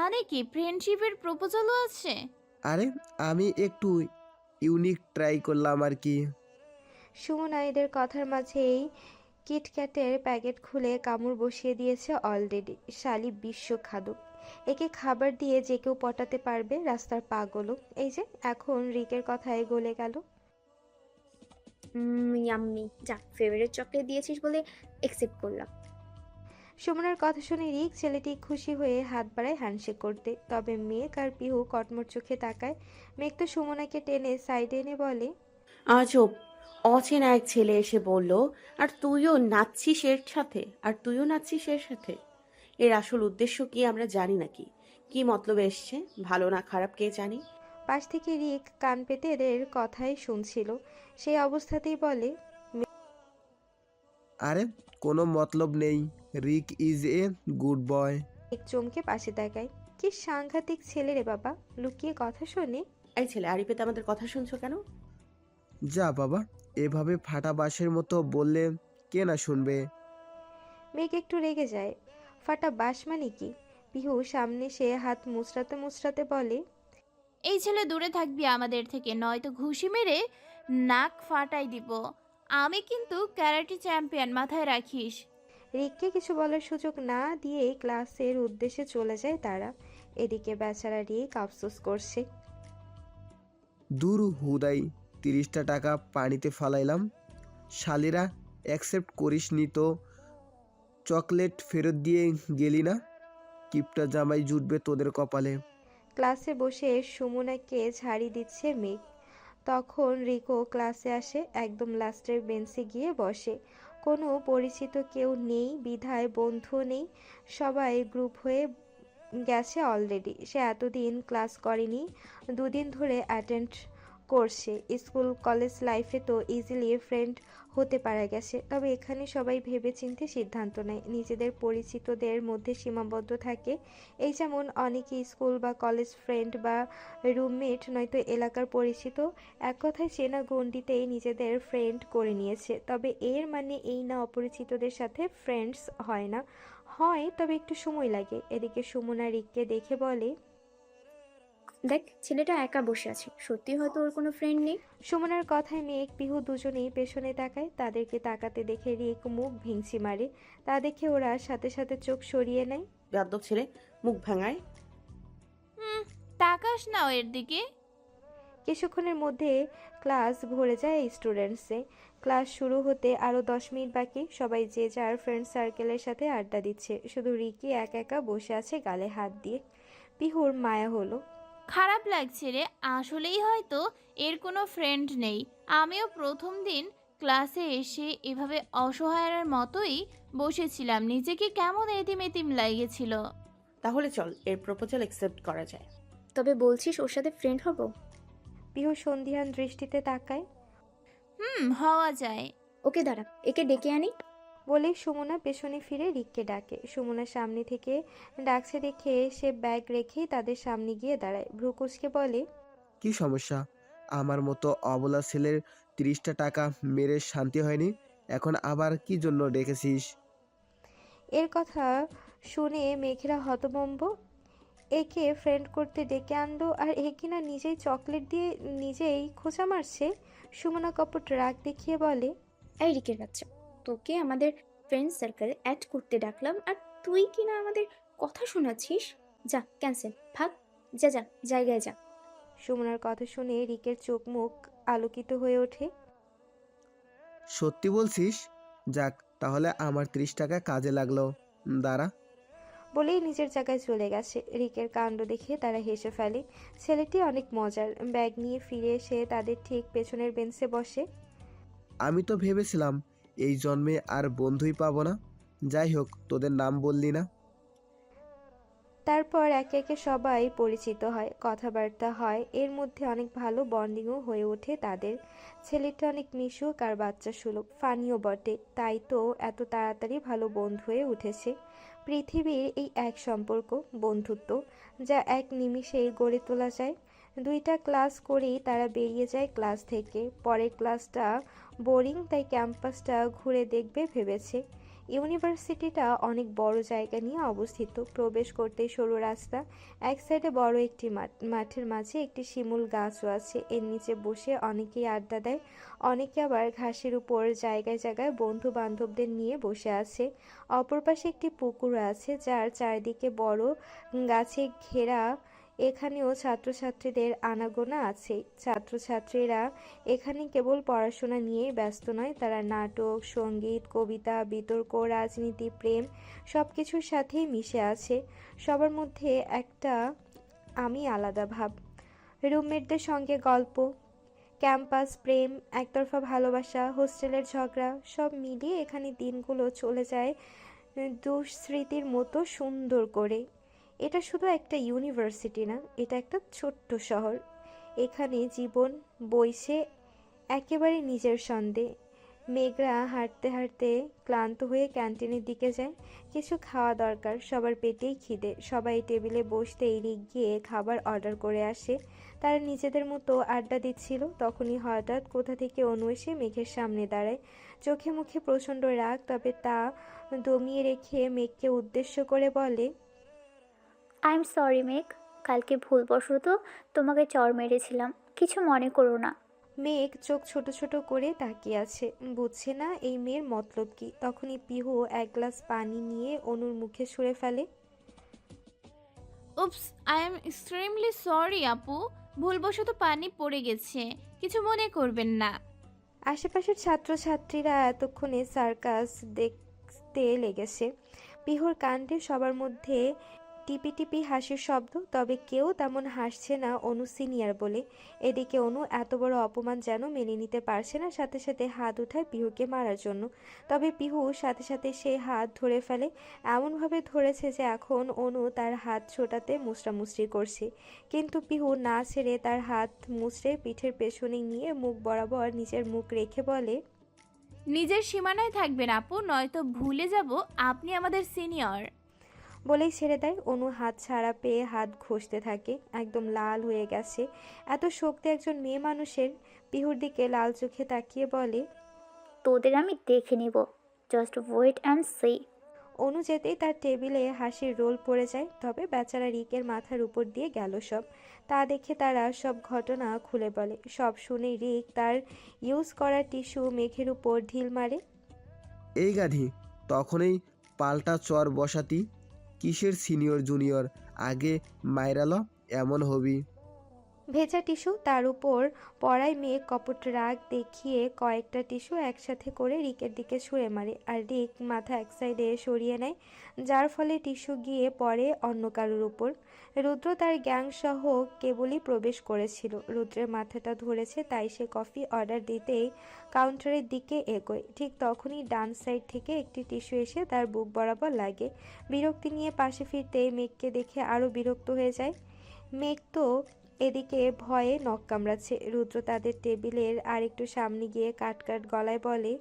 মানে কি ফ্রেন্ডশিপের প্রপোজালও আছে? আরে আমি একটু ইউনিক ট্রাই করলাম আর কি। সুমনা এদের কথার মাঝেই কিটক্যাটের প্যাকেট খুলে কামড় বসিয়ে দিয়েছে অলরেডি। শালি বিশ্ব খাদক, একে খাবার দিয়ে যে কেউ পটাতে পারবে, রাস্তার পাগলও। এই যে এখন রিকের কথায় গলে গেল। ইয়াম্মি, যা ফেভারিট চকলেট দিয়েছিস বলে একসেপ্ট করলাম। সুমনার কথা শুনে রিক ছেলেটি খুশি হয়ে হাত বাড়ায় হ্যান্ডশেক করতে। তবে মেঘ আর পিহু কটমট চোখে তাকায়। মেঘ তো সুমনাকে টেনে সাইডে এনে বলে, আজব, অচেনা এক ছেলে এসে বলল, আর তুইও নাচছিস এর সাথে, এর আসল উদ্দেশ্য কি আমরা জানি নাকি? কি মতলবে এসছে, ভালো না খারাপ কে জানি। পাশ থেকে রিক কান পেতে এদের কথাই শুনছিল। সেই অবস্থাতেই বলে, আরে কোনো মতলব নেই, রিক ইজ এ গুড বয়। মেঘ চমকে পাশে তাকায়। কি সাংঘাতিক ছেলে রে বাবা, লুকিয়ে কথা শোনে। এই ছেলে, আড়ি পেতে আমাদের কথা শুনছো কেন? যা বাবা, এভাবে ফাটা বাঁশের মতো বললে কে না শুনবে। মেঘ একটু রেগে যায়। ফাটা বাঁশ মানে কি? পিহু সামনে সে হাত মুচড়াতে মুচড়াতে বলে, এই ছেলে দূরে থাকবি আমাদের থেকে, নয়তো ঘুষি মেরে নাক ফাটাই দিব। আমি কিন্তু ক্যারাটে চ্যাম্পিয়ন, মাথায় রাখিস। রিককে কিছু বলার সুযোগ না দিয়েই ক্লাসের উদ্দেশ্যে চলে যায় তারা। এদিকে বেচারা রিক আফসোস করছে। দূর হুদাই 30টা টাকা পানিতে ফালাইলাম। শালিরা অ্যাকসেপ্ট করিসনি তো চকলেট ফেরত দিয়ে গেলি না। কিপটা জামাই জুটবে তোদের কপালে। ক্লাসে বসে সুমনাকে ঝাড়ি দিচ্ছে মেঘ। তখন রিকো ক্লাসে আসে, একদম লাস্টের বেঞ্চে গিয়ে বসে। কোনো পরিচিত কেউ নেই বিধায় বন্ধুও নেই, সবাই গ্রুপ হয়ে গেছে অলরেডি। সে এতদিন ক্লাস করেনি, দুদিন ধরে অ্যাটেন্ড করছে। স্কুল কলেজ লাইফে তো ইজিলি ফ্রেন্ড হতে পারা গেছে, তবে এখানে সবাই ভেবেচিন্তে সিদ্ধান্ত নেয়, নিজেদের পরিচিতদের মধ্যে সীমাবদ্ধ থাকে। এই যেমন অনেকে স্কুল বা কলেজ ফ্রেন্ড বা রুমমেট নয়তো এলাকার পরিচিত, এক কথায় চেনা গণ্ডিতেই নিজেদের ফ্রেন্ড করে নিয়েছে। তবে এর মানে এই না অপরিচিতদের সাথে ফ্রেন্ডস হয় না, হয় তবে একটু সময় লাগে। এদিকে সুমনা রিককে দেখে বলে, দেখ, ছেলেটা একা বসে আছে, সত্যি হয়তো ওর কোনো ফ্রেন্ড নেই। সুমনার কথায় মেঘ পিহু দুজনেই পেছনে তাকায়। তাদেরকে তাকাতে দেখে রিক মুখ ভেঙচি মারে। তা দেখে ওরা সাথে সাথে চোখ সরিয়ে নেয়। বেয়াদব ছেলে, মুখ ভাঙায়। হুম, তাকাস না এর দিকে। কিছুক্ষণের মধ্যে ক্লাস ভরে যায় স্টুডেন্টসে। ক্লাস শুরু হতে আরও 10 মিনিট বাকি। সবাই যে যার ফ্রেন্ড সার্কেলের সাথে আড্ডা দিচ্ছে, শুধু রিকি একা একা বসে আছে গালে হাত দিয়ে। পিহুর মায়া হলো। খারাপ লাগছে রে, আসলেই হয়তো এর কোনো ফ্রেন্ড নেই। আমিও প্রথম দিন ক্লাসে এসে এভাবে অসহায়ের মতোই বসেছিলাম, নিজেকে কেমন এতিম এতিম লাগেছিল। তাহলে চল, এর প্রপোজাল একসেপ্ট করা যায়। তবে বলছিস ওর সাথে ফ্রেন্ড হব? পিহু সন্ধিহান দৃষ্টিতে তাকায়। হওয়া যায়। ওকে দাঁড়া, একে ডেকে আনি। বলেই সুমনা পেছনে ফিরে রিককে ডাকে। সুমনা সামনে থেকে ডাকছে দেখে সে ব্যাগ রেখেই তাদের সামনে গিয়ে দাঁড়ায়। ভ্রুকুচকে বলে, কি সমস্যা? আমার মতো অবলা ছেলের 30টা টাকা মেরে শান্তি হয়নি, এখন আবার কি জন্য ডেকেছিস? এর কথা শুনে মেঘেরা হতভম্ব। একে ফ্রেন্ড করতে ডেকে আনলো, আর এ কিনা নিজেই চকলেট দিয়ে নিজেই খোঁচা মারছে। সুমনা কপট রাগ দেখিয়ে বলে, এই রিকের বাচ্চা, তোকে আমাদের ফ্রেন্ড সার্কেল অ্যাড করতে ডাকলাম, আর তুই কিনা আমাদের কথা শোনাচ্ছিস? যা, ক্যান্সেল, ভাগ, যা যা, জায়গায় যা। সুমনার কথা শুনে রিকের চোখ মুখ আলোকিত হয়ে ওঠে। সত্যি বলছিস? যাক, তাহলে আমার 30 টাকা কাজে লাগলো। দাঁড়া। বলেই নিজের জায়গায় চলে গেছে। রিকের কাণ্ড দেখে তারা হেসে ফেলে। ছেলেটি অনেক মজার। ব্যাগ নিয়ে ফিরে এসে তাদের ঠিক পেছনের বেঞ্চে বসে। আমি তো ভেবেছিলাম এই জন্মে আর বন্ধুই পাবো না। যাই হোক, তোদের নাম বললি না। তারপর একে একে সবাই পরিচিত হয়, কথাবার্তা হয়। এর মধ্যে অনেক ভালো বন্ডিংও হয়ে ওঠে তাদের। ছেলেটা অনেক মিশুক আর বাচ্চা সুলভ, ফানিও বটে। তাই তো এত তাড়াতাড়ি ভালো বন্ধু হয়ে উঠেছে। পৃথিবীর এই এক সম্পর্ক, বন্ধুত্ব, যা এক নিমিষেই গড়ে তোলা যায়। 2টা ক্লাস করেই তারা বেরিয়ে যায় ক্লাস থেকে। পরের ক্লাসটা বোরিং, তাই ক্যাম্পাসটা ঘুরে দেখবে ভেবেছে। ইউনিভার্সিটিটা অনেক বড় জায়গা নিয়ে অবস্থিত। প্রবেশ করতেই সরু রাস্তা, এক সাইডে বড় একটি মাঠ, মাঠের মাঝে একটি শিমুল গাছও আছে। এর নিচে বসে অনেকেই আড্ডা দেয়, অনেকে আবার ঘাসের উপর জায়গায় জায়গায় বন্ধু বান্ধবদের নিয়ে বসে আছে। অপর পাশে একটি পুকুর আছে যার চারিদিকে বড় গাছে ঘেরা। এখানেও ছাত্রছাত্রীদের আনাগোনা আছে। ছাত্রছাত্রীরা এখানে কেবল পড়াশোনা নিয়েই ব্যস্ত নয়, তারা নাটক, সঙ্গীত, কবিতা, বিতর্ক, রাজনীতি, প্রেম সবকিছুর সাথেই মিশে আছে। সবার মধ্যে একটা আমি আলাদা ভাব। রুমমেটদের সঙ্গে গল্প, ক্যাম্পাস প্রেম, একতরফা ভালোবাসা, হোস্টেলের ঝগড়া সব মিলিয়ে এখানে দিনগুলো চলে যায় দুঃস্মৃতির মতো সুন্দর করে। এটা শুধু একটা ইউনিভার্সিটি না, এটা একটা ছোট্ট শহর। এখানে জীবন বইছে একেবারে নিজের ছন্দে। মেঘরা হাঁটতে হাঁটতে ক্লান্ত হয়ে ক্যান্টিনের দিকে যায়। কিছু খাওয়া দরকার, সবার পেটেই খিদে। সবাই টেবিলে বসতে এড়িয়ে গিয়ে খাবার অর্ডার করে আসে। তারা নিজেদের মতো আড্ডা দিচ্ছিল, তখনই হঠাৎ কোথা থেকে অনু এসে মেঘের সামনে দাঁড়ায়। চোখে মুখে প্রচণ্ড রাগ, তবে তা দমিয়ে রেখে মেঘকে উদ্দেশ্য করে বলে, আই এম সরি মেঘ, কালকে ভুলবশত তোমাকে চড় মেরেছিলাম, কিছু মনে করো না। মেঘ চোখ ছোট ছোট করে তাকিয়ে আছে, বুঝছে না এই মেয়ের মতলব কি। তখনই পিহু এক গ্লাস পানি নিয়ে অনুর মুখে ছুঁড়ে ফেলে। উপস, আই এম এক্সট্রিমলি সরি আপু, ভুলবশত পানি পড়ে গেছে, কিছু মনে করবেন না। আশেপাশের ছাত্রছাত্রীরা এতক্ষণে সার্কাস দেখতে লেগেছে। পিহুর কাণ্ডে সবার মধ্যে টিপি টিপি হাসির শব্দ, তবে কেউ তেমন হাসছে না অনু সিনিয়র বলে। এদিকে অনু এত বড় অপমান যেন মেনে নিতে পারছে না, সাথে সাথে হাত উঠায় পিহুকে মারার জন্য। তবে পিহু সাথে সাথে সে হাত ধরে ফেলে, এমনভাবে ধরেছে যে এখন অনু তার হাত ছোটাতে মুচড়ামুচড়ি করছে। কিন্তু পিহু না ছেড়ে তার হাত মুচড়ে পিঠের পেছনে নিয়ে মুখ বরাবর নিজের মুখ রেখে বলে, নিজের সীমানায় থাকবেন আপু, নয়তো ভুলে যাব আপনি আমাদের সিনিয়র। বলেই ছেড়ে দেয়। অনু হাত ছাড়া পেয়ে হাত ঘষতে থাকে, একদম লাল হয়ে গেছে। এত শক্তি একজন মেয়ে মানুষের। পিহুর দিকে লাল চোখে তাকিয়ে বলে, তোদের আমি দেখে নেব, জাস্ট ওয়েট অ্যান্ড সি। অনু যেতেই তার টেবিলে হাসির রোল পড়ে যায়। তবে বেচারা রিকের মাথার উপর দিয়ে গেল সব। তা দেখে তারা সব ঘটনা খুলে বলে। সব শুনে রিক তার ইউজ করা টিস্যু মেঘের উপর ঢিল মারে। এই গাধি, তখনই পাল্টা চর বসাতি। কিসের সিনিয়র জুনিয়র, আগে মাইরালো, এমন হবি। ভেজা টিস্যু তার উপর পড়ায় মেয়ে কপট রাগ দেখিয়ে কয়েকটা টিস্যু একসাথে করে রিকের দিকে ছুঁড়ে মারে, আর রিক মাথা এক সাইডে সরিয়ে নেয়, যার ফলে টিস্যু গিয়ে পড়ে অন্য কারোর উপর। রুদ্র তার গ্যাং সহ কেবলই প্রবেশ করেছিল। রুদ্রের মাথাটা ধরেছে, তাই সে কফি অর্ডার দিতেই কাউন্টারের দিকে এগোয়। ঠিক তখনই ডান সাইড থেকে একটি টিস্যু এসে তার বুক বরাবর লাগে। বিরক্তি নিয়ে পাশে ফিরতেই মেঘকে দেখে আরও বিরক্ত হয়ে যায়। মেঘ তো এদিকে ভয়ে নখ কামড়াচ্ছে। রুদ্র তাদের টেবিলের আর একটু সামনে গিয়ে কাট গলায় বলে,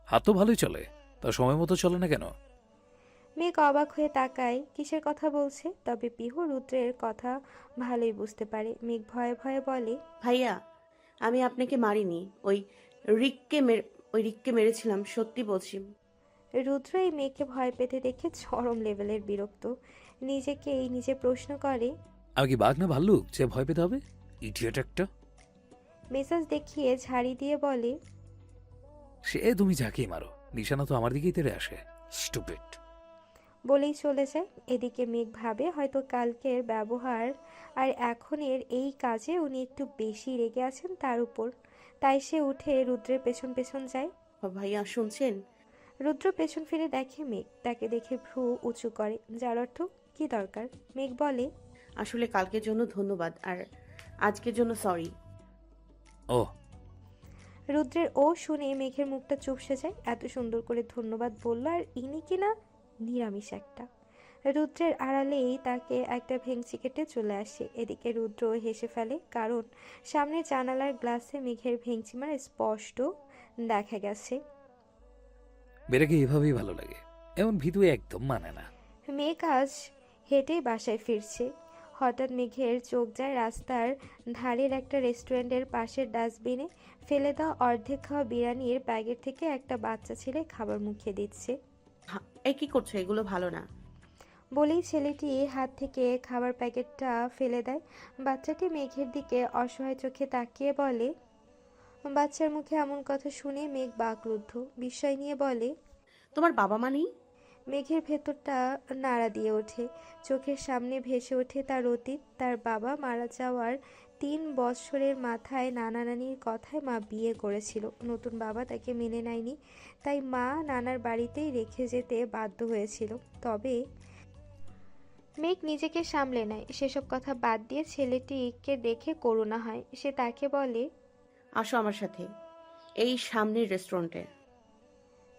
হাত তো ভালোই চলে, তা সময় মতো চলে না কেন? মেঘ অবাক হয়ে তাকায়, কিসের কথা বলছে। তবে পিহু রুদ্রের কথা ভালোই বুঝতে পারে। মেঘ ভয়ে ভয়ে বলে, ভাইয়া, আমি আপনাকে মারিনি, ওই রিককে মেরেছিলাম, সত্যি বলছি। রুদ্র এই মেয়েকে ভয় পেতে দেখে চরম লেভেলের বিরক্ত। নিজে প্রশ্ন করে, আমি কি বাঘ না ভাল্লুক যে ভয় পেতে হবে? ইডিয়েট একটা। মেসাজ দেখিয়ে ঝাড়ি দিয়ে বলে, সে তুমি যাকেই মারো, নিশানা তো আমার দিকেই তেড়ে আসে। স্টুপিড। বলেই চলে যায়। এদিকে মেঘ ভাবে হয়তো কালকের ব্যবহার আর এখনের এই কাজে উনি একটু বেশি রেগে আছেন তার উপর। তাই সে উঠে রুদ্রের পেছন পেছন যায়। ভাইয়া শুনছেন? রুদ্র পেছন ফিরে দেখে মেঘ, তাকে দেখে ভ্রু উঁচু করে, যার অর্থ কি দরকার। মেঘ বলে, আসলে কালকের জন্য ধন্যবাদ, আর আজকের জন্য সরি। ও, রুদ্রের ও শুনে মেঘের মুখটা চুপসে যায়। এত সুন্দর করে ধন্যবাদ বলল, আর ইনি কিনা নিরামিষ একটা। রুদ্রের আড়ালেই তাকে একটা ভেংচি কেটে চলে আসে। এদিকে রুদ্র হেসে ফেলে, কারণ সামনের জানালার গ্লাসে মেঘের ভেংচি মারা স্পষ্ট দেখা গেছে। বেড়াকে এভাবেই ভালো লাগে, এমন ভীতু একদম মানে না। মেঘ আজ হেঁটে বাসায় ফিরছে। হঠাৎ মেঘের চোখ যায় রাস্তার ধারের একটা রেস্টুরেন্টের পাশের ডাস্টবিনে ফেলে দেওয়া অর্ধেক খাওয়া বিরিয়ানির প্যাকেট থেকে একটা বাচ্চা ছেলে খাবার মুখে দিচ্ছে। এই কি করছো? এগুলো ভালো না। বলেই ছেলেটি হাত থেকে খাবার প্যাকেটটা ফেলে দেয়। বাচ্চাটি মেঘের দিকে অসহায় চোখে তাকিয়ে বলে। বাচ্চার মুখে এমন কথা শুনে মেঘ বাকরুদ্ধ বিস্ময় নিয়ে বলে। তোমার বাবা মা নেই? মেঘের ভেতরটা নাড়া দিয়ে ওঠে। চোখের সামনে ভেসে ওঠে তার অতীত। তার বাবা মারা যাওয়ার 3 বছরের মাথায় নানা নানির কথায় মা বিয়ে করেছিল। নতুন বাবা তাকে মেনে নেয়নি, তাই মা নানার বাড়িতেই রেখে যেতে বাধ্য হয়েছিল। তবে মেঘ নিজেকে সামলে নেয়, সেসব কথা বাদ দিয়ে ছেলেটিকে দেখে করুণা হয়। সে তাকে বলে। আসো আমার সাথে, এই সামনের রেস্টুরেন্টে।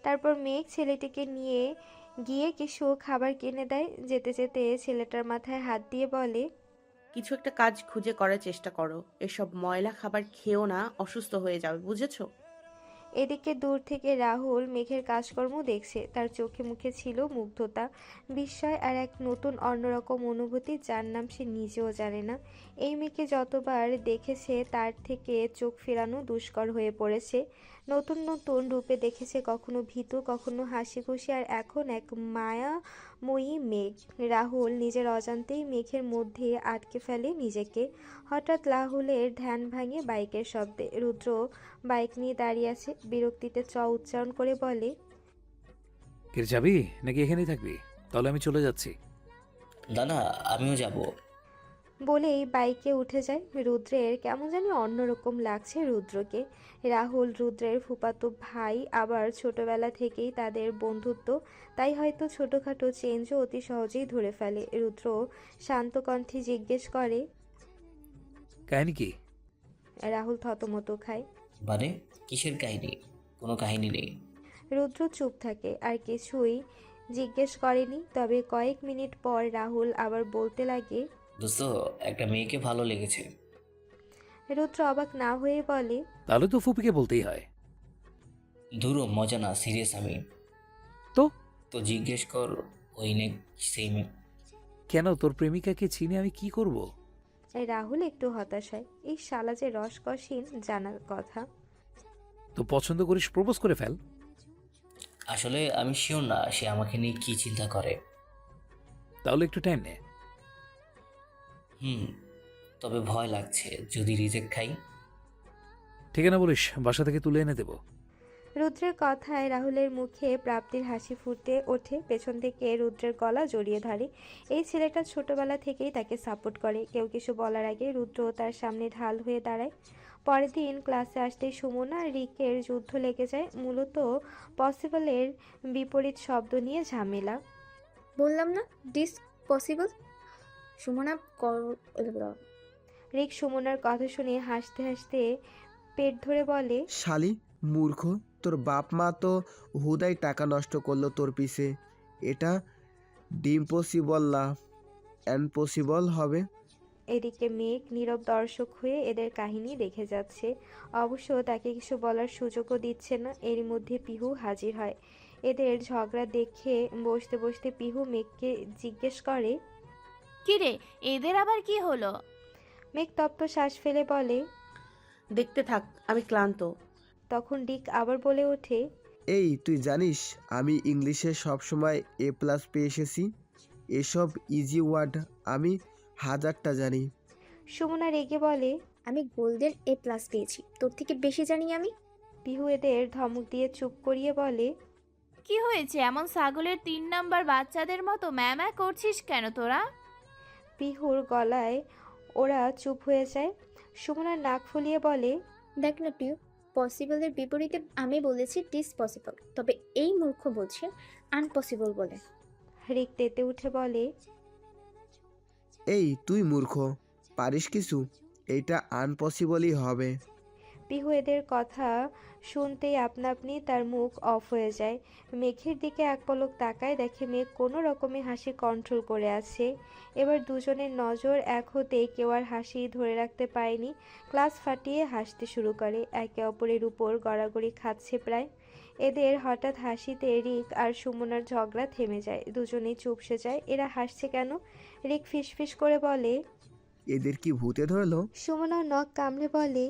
তারপর মেঘ ছেলেটিকে নিয়ে গিয়ে কিছু খাবার কিনে দেয়। যেতে যেতে ছেলেটার মাথায় হাত দিয়ে বলে। কিছু একটা কাজ খুঁজে করার চেষ্টা করো। এসব ময়লা খাবার খেও না, অসুস্থ হয়ে যাবে, বুঝেছো? এদিকে দূর থেকে রাহুল মেঘের কাজকর্ম দেখছে। তার চোখে মুখে ছিল মুগ্ধতা, বিস্ময় আর এক নতুন অন্যরকম অনুভূতি, যার নাম সে নিজেও জানে না। এই মেয়েকে যতবার দেখেছে তার থেকে চোখ ফেরানো দুষ্কর হয়ে পড়েছে। নতুন নতুন রূপে দেখেছে, কখনো ভীতু, কখনো হাসি খুশি, আর এখন এক মায়াময়ী মেঘ। রাহুল নিজের অজান্তেই মেঘের মধ্যে আটকে ফেলে নিজেকে। হঠাৎ রাহুলের ধ্যান ভাঙে বাইকের শব্দে। রুদ্র বাইক নিয়ে দাঁড়িয়ে আছে, বিরক্তিতে উচ্চারণ করে বলে। কে যাবি নাকি এখানেই থাকবি? তাহলে আমি চলে যাচ্ছি। না না, আমিও যাব। বলেই বাইকে উঠে যায়। রুদ্রের কেমন জানি অন্যরকম লাগছে রুদ্রকে। রাহুল রুদ্রের ফুফাতো ভাই, আবার ছোটবেলা থেকেই তাদের বন্ধুত্ব, তাই হয়তো ছোটখাটো চেঞ্জও অতি সহজেই ধরে ফেলে। রুদ্র শান্ত কণ্ঠে জিজ্ঞেস করে। কাহিনী কি? রাহুল থতমত খায়। মানে কিসের কাহিনী? কোনো কাহিনী নেই। রুদ্র চুপ থাকে, আর কিছুই জিজ্ঞেস করেনি। তবে কয়েক মিনিট পর রাহুল আবার বলতে লাগে। দোস্ত, একটা মেয়েকে ভালো লেগেছে। রুদ্র অবাক না হয়ে বলে। তাহলে তো ফুপিকে বলতেই হয়। ধুরো, মজা না, সিরিয়াস আমি। তো তো জিজ্ঞেস কর, ওই নে সেই মেয়ে। কেন? তোর প্রেমিকাকে চিনে আমি কি করব? রাহুল একটু হতাশ হয়। এই শালা যে রসকসীন জানার কথা। তো পছন্দ করিস, প্রপোজ করে ফেল। আসলে আমি শিওর না সে আমাকে নিয়ে কি চিন্তা করে। তাহলে একটু টাইম নে। তবে ভয় লাগছে যদি রিজেক্ট খাই। ঠিকানা বলিস, বাসা থেকে তুলে এনে দেবো। রুদ্রের কথায় রাহুলের মুখে প্রাপ্তির হাসি ফুটে ওঠে। পেছন থেকে রুদ্রের গলা জড়িয়ে ধরে। এই ছেলেটা ছোটবেলা থেকেই তাকে সাপোর্ট করে। কেউ কিছু বলার আগে রুদ্র তার সামনে ঢাল হয়ে দাঁড়ায়। পরের দিন ক্লাসে আসতে সুমনা আর রিকের যুদ্ধ লেগে যায়। মূলত পসিবলের বিপরীত শব্দ নিয়ে ঝামেলা। বললাম না ডিস পসিবল। সুমনা রিক সুমনার কথা শুনে হাসতে হাসতে পেট ধরে বলে। শালি মূর্খ, তোর বাপ মা তো হুদাই টাকা নষ্ট করলো তোর পিছে। এটা ডিম্পসিবল না, অ্যানপসিবল হবে। এদিকে মেঘ নীরব দর্শক হয়ে এদের কাহিনী দেখে যাচ্ছে। অবশ্য তাকে কিছু বলার সুযোগও দিচ্ছে না। এর মধ্যে পিহু হাজির হয়। এদের ঝগড়া দেখে বসতে বসতে পিহু মেঘকে জিজ্ঞেস করে। কিরে, এদের আবার কি হলো? মেঘ তপ্ত শ্বাস ফেলে বলে। দেখতে থাক, আমি ক্লান্ত। তখন ডিক আবার বলে ওঠে। এই তুই জানিস আমি ইংলিশে সবসময় A+ পেয়ে এসেছি। এসব ইজি ওয়ার্ড আমি 1000টা জানি। সুমনা রেগে বলে। আমি গোল্ডেন A+ পেয়েছি, তোর থেকে বেশি জানি আমি। পিহু এদের ধমক দিয়ে চুপ করিয়ে বলে। কি হয়েছে? এমন ছাগলের 3 নাম্বার বাচ্চাদের মতো ম্যামা করছিস কেন তোরা? পিহুর গলায় ওরা চুপ হয়ে যায়। সুমনা নাক ফুলিয়ে বলে। দেখ না পিউ, পসিবলের বিপরীতে আমি বলেছি ডিস পসিবল, তবে এই মূর্খ বলছে আনপসিবল বলে। রিক তেতে উঠে বলে। এই তুই মূর্খ, পারিস কিছু? এইটা আনপসিবলই হবে। পিহু এদের কথা শুনতেই আপনা আপনি তার মুখ অফ হয়ে যায়। মেঘের দিকে এক পলক তাকায়, দেখে মেঘ কোনো রকমে হাসি কন্ট্রোল করে আছে। এবার দুজনের নজর এক হতেই কেউ আর হাসি ধরে রাখতে পারেনি। ক্লাস ফাটিয়ে হাসতে শুরু করে, একে অপরের উপর গড়াগড়ি খাচ্ছে প্রায়। এদের হঠাৎ হাসিতে রিক আর সুমনার ঝগড়া থেমে যায়। দুজনেই চুপসে যায়। এরা হাসছে কেন? রিক ফিসফিস করে বলে। এদের কি ভূতে ধরলো? সুমনা নখ কামড়ে বলে।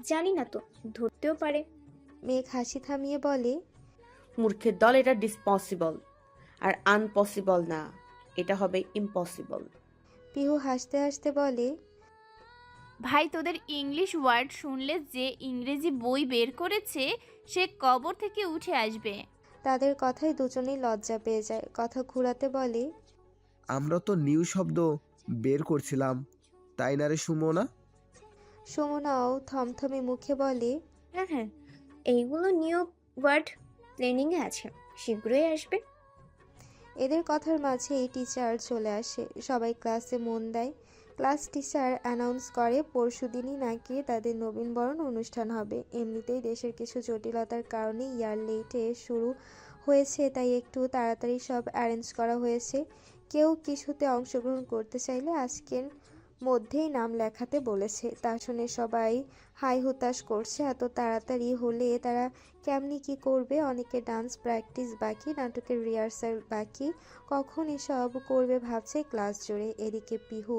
জানি না তো, ধরতেও পারে। মেঘ হাসি থামিয়ে বলে। মূর্খের দল, এটা ডিসপসিবল আর আনপসিবল না, এটা হবে ইম্পসিবল। পিহু হাসতে হাসতে বলে। ভাই তোদের ইংলিশ ওয়ার্ড শুনলে যে ইংরেজি বই বের করেছে সে কবর থেকে উঠে আসবে। তাদের কথায় দুজনেই লজ্জা পেয়ে যায়। কথা ঘুরাতে বলে। আমরা তো নিউ শব্দ বের করছিলাম, তাই না রে সুমনা? সুমনাও থমথমে মুখে বলে। হ্যাঁ হ্যাঁ, এইগুলো নিউ ওয়ার্ড প্ল্যানিংয়ে আছে, শীঘ্রই আসবে। এদের কথার মাঝেই টিচার চলে আসে। সবাই ক্লাসে মন দেয়। ক্লাস টিচার অ্যানাউন্স করে পরশুদিনই নাকি তাদের নবীনবরণ অনুষ্ঠান হবে। এমনিতেই দেশের কিছু জটিলতার কারণে ইয়ার লেটে শুরু হয়েছে, তাই একটু তাড়াতাড়ি সব অ্যারেঞ্জ করা হয়েছে। কেউ কিছুতে অংশগ্রহণ করতে চাইলে আজকের মধ্যেই নাম লেখাতে বলেছে। তা শুনে সবাই হাই হুতাশ করছে। এত তাড়াতাড়ি হলে তারা কেমনি কি করবে? অনেকে ডান্স প্র্যাকটিস বাকি, নাটকের রিহার্সাল বাকি, কখন এসব করবে ভাবছে ক্লাস জুড়ে। এদিকে পিহু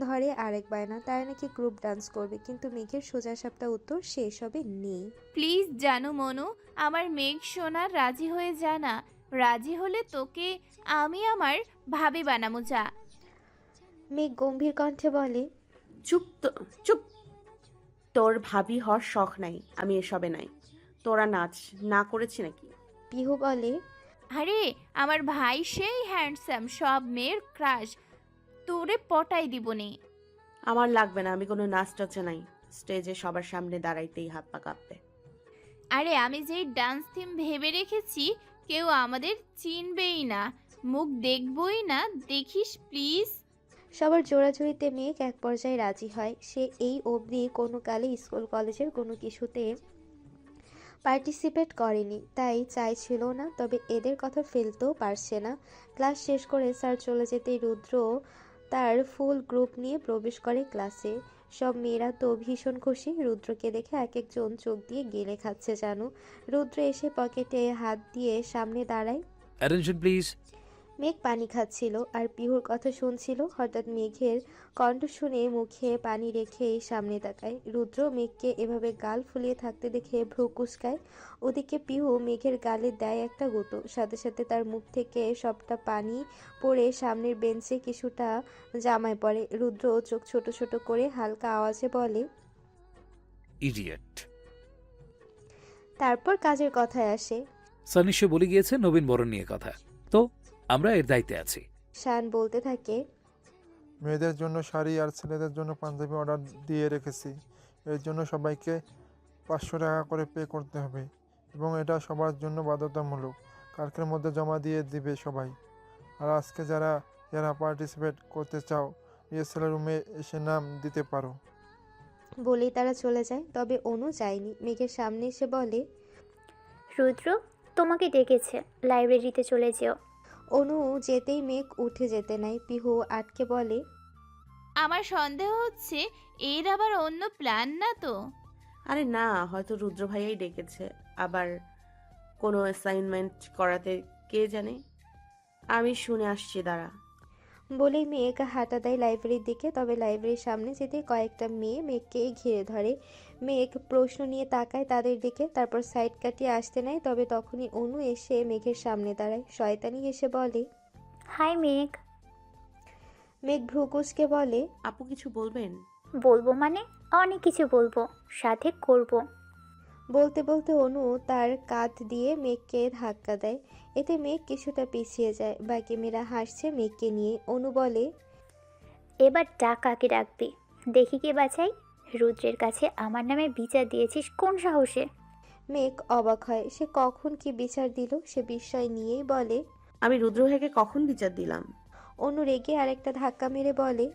ধরে আরেক বায়না, তারা নাকি গ্রুপ ডান্স করবে, কিন্তু মেঘের সোজা সাপটা উত্তর সে এসবে নেই। প্লিজ জানু মনু, আমার মেঘ সোনার রাজি হয়ে জানা। রাজি হলে তোকে আমি আমার ভাবি বানামু যা। মেঘ গম্ভীর কণ্ঠে বলে। চুপ তো, চুপ। তোর ভাবি হওয়ার শখ নাই, আমি এসবে নাই। তোরা নাচ না করেছি নাকি? পিহু বলে। আরে আমার ভাই সেই হ্যান্ডসাম, সব মেয়ের ক্রাশ, তোরে পটাই দিবনি। আমার লাগবে না, আমি কোনো নাচ টাচে নাই। স্টেজে সবার সামনে দাঁড়াইতেই হাত পা কাঁপবে। আরে আমি যেই ডান্স থিম ভেবে রেখেছি কেউ আমাদের চিনবেই না, মুখ দেখবই না, দেখিস প্লিজ। সবার জোড়াজুড়িতে মেঘ এক পর্যায়ে রাজি হয়। সে এই অবধি কোনো কালে স্কুল কলেজের কোনো কিছুতে পার্টিসিপেট করেনি, তাই চাইছিল না। তবে এদের কথা ফেলতেও পারছে না। ক্লাস শেষ করে স্যার চলে যেতেই রুদ্র তার ফুল গ্রুপ নিয়ে প্রবেশ করে ক্লাসে। সব মেয়েরা তো ভীষণ খুশি। রুদ্রকে দেখে এক একজন চোখ দিয়ে গেলে খাচ্ছে জানো। রুদ্র এসে পকেটে হাত দিয়ে সামনে দাঁড়ায়। Attention please. মেঘ পানি খাচ্ছিল আর পিহুর কথা শুনছিল। হঠাৎ মেঘের কণ্ঠ শুনে মুখে পানি রেখেই সামনে তাকায়। রুদ্র মেঘকে এভাবে গাল ফুলিয়ে থাকতে দেখে ভ্রু কুঁচকায়। ওদিকে পিহু মেঘের গালে দেয় একটা গুঁতো, সাথে সাথে তার মুখ থেকে সবটা পানি পড়ে সামনের বেঞ্চে কিছুটা জামায় পড়ে। রুদ্র চোখ ছোট ছোট করে হালকা আওয়াজে বলে। ইডিয়েট। তারপর কাজের কথায় আসে। স্যার নিশ্চয় বলে গিয়েছে নবীন বরণ নিয়ে কথা, তো আমরা এর দায়িত্বে আছি। শান বলতে থাকে। মেয়েদের জন্য শাড়ি আর ছেলেদের জন্য পাঞ্জাবি অর্ডার দিয়ে রেখেছি। এর জন্য সবাইকে 500 টাকা করে পে করতে হবে এবং এটা সবার জন্য বাধ্যতামূলক। কালকের মধ্যে জমা দিয়ে দিবে সবাই। আর আজকে যারা যারা পার্টিসিপেট করতে চাও রিহার্সাল রুমে এসে নাম দিতে পারো। বলেই তারা চলে যায়। তবে অনু যায়নি। মেঘের সামনে এসে বলে। রুদ্র, তোমাকে ডেকেছে, লাইব্রেরিতে চলে যেও। অনু যেতেই মেঘ উঠে যেতে নাই। পিহু আটকে বলে। আমার সন্দেহ হচ্ছে এর আবার অন্য প্ল্যান না তো? আরে না, হয়তো রুদ্র ভাইয়াই ডেকেছে, আবার কোনো অ্যাসাইনমেন্ট করাতে, কে জানে। আমি শুনে আসছি, দাঁড়া। বলেই মেঘ হাঁটা দেয় লাইব্রেরির দিকে। তবে লাইব্রেরির সামনে যেতে কয়েকটা মেয়ে মেঘকে ঘিরে ধরে। মেঘ প্রশ্ন নিয়ে তাকায় তাদের দিকে, তারপর সাইড কাটিয়ে আসতে নেয়। তবে তখনই অনু এসে মেঘের সামনে দাঁড়ায়। শয়তানি এসে বলে। হাই মেঘ। মেঘ ভ্রু কুঁচকে বলে। আপু কিছু বলবেন? বলবো মানে অনেক কিছু বলবো, সাথে করব। বলতে বলতে অনু তার কাঁধ দিয়ে মেঘকে ধাক্কা দেয়। এতে মেঘ কিছুটা পিছিয়ে যায়। বাকি মেয়েরা হাসছে মেঘকে নিয়ে। অনু বলে। এবার ডাক, কাকে ডাকবি? দেখি কে বাঁচাই। রুদ্রের কাছে আমার নামে বিচার দিয়েছিস কোন সাহসে? মেঘ অবাক হয়। সে কখন কি বিচার দিল সে বিস্ময় নিয়েই বলে। আমি রুদ্র ভাইকে কখন বিচার দিলাম? অনু রেগে আরেকটা ধাক্কা মেরে বলে।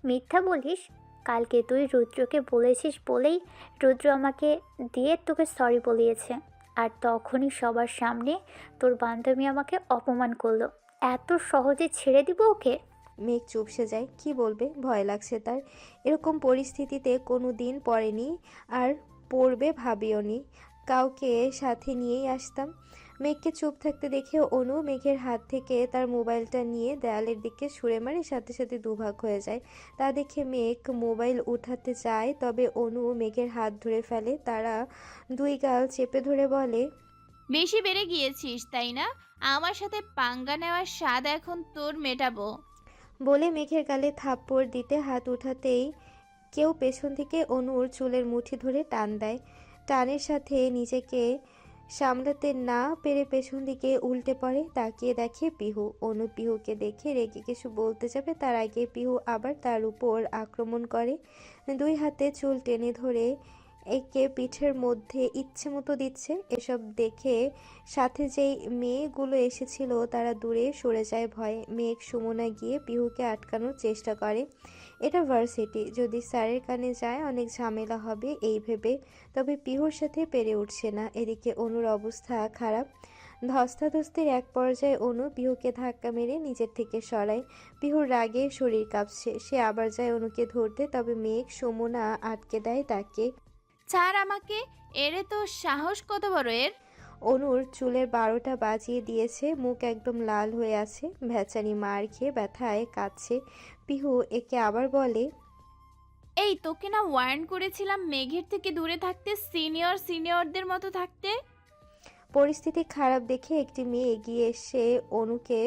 মিথ্যা বলিস। কালকে তুই রুদ্রকে বলেছিস বলেই রুদ্র আমাকে দিয়ে তোকে সরি বলিয়েছে। আর তখনই সবার সামনে তোর বান্ধবী আমাকে অপমান করলো। এত সহজে ছেড়ে দিব ওকে? মেঘ চুপসে যায়। কি বলবে, ভয় লাগছে তার। এরকম পরিস্থিতিতে কোনো দিন পড়েনি আর পড়বে ভাবিওনি। কাউকে সাথে নিয়েই আসতাম। মেঘকে চুপ থাকতে দেখে অনু মেঘের হাত থেকে তার মোবাইলটা নিয়ে দেয়ালের দিকে ছুঁড়ে মারে, সাথে সাথে দুভাগ হয়ে যায়। তা দেখে মেঘ মোবাইল উঠাতে যায়, তবে অনু মেঘের হাত ধরে ফেলে। তারা দুই গাল চেপে ধরে বলে, বেশি বেড়ে গিয়েছিস তাই না? আমার সাথে পাঙ্গা নেওয়ার স্বাদ এখন তোর মেটাবো। বলে মেঘের গালে থাপ্পড় দিতে হাত উঠাতেই কেউ পেছন থেকে অনুর চুলের মুঠি ধরে টান দেয়। টানের সাথে নিজেকে সামলাতে না পেরে পেছন দিকে উল্টে পড়ে। তাকিয়ে দেখে পিহু। অনু পিহুকে দেখে রেগে কিছু বলতে যাবে, তার আগে পিহু আবার তার উপর আক্রমণ করে। দুই হাতে চুল টেনে ধরে একে পিঠের মধ্যে ইচ্ছে মতো দিচ্ছে। এসব দেখে সাথে যেই মেয়েগুলো এসেছিল তারা দূরে সরে যায় ভয়ে। মেঘ সুমনা গিয়ে পিহুকে আটকানোর চেষ্টা করে। এটা ভার্সিটি, যদি স্যারের কানে যায় অনেক ঝামেলা হবে এই ভেবে। তবে পিহুর সাথে পেরে উঠছে না। এদিকে অনুর অবস্থা খারাপ। ধস্তাধস্তির এক পর্যায়ে অনু পিহুকে ধাক্কা মেরে নিজের থেকে সরায়। পিহুর রাগে শরীর কাঁপছে। সে আবার যায় অনুকে ধরতে, তবে মেঘ সুমনা আটকে দেয় তাকে। ছাড় আমাকে। এরে তো সাহস কত বড় এর! অনুর চুলের 12টা বাজিয়ে দিয়েছে, মুখ একদম লাল হয়ে আছে, ভ্যাচানি মার খেয়ে ব্যথায় কাঁদছে। পিহু একে আবার বলে, এই তোকে না ওয়ার্ন করেছিলাম মেঘের থেকে দূরে থাকতে, সিনিয়রদের মতো থাকতে। পরিস্থিতি খারাপ দেখে একটি মেয়ে এগিয়ে এসে অনুকে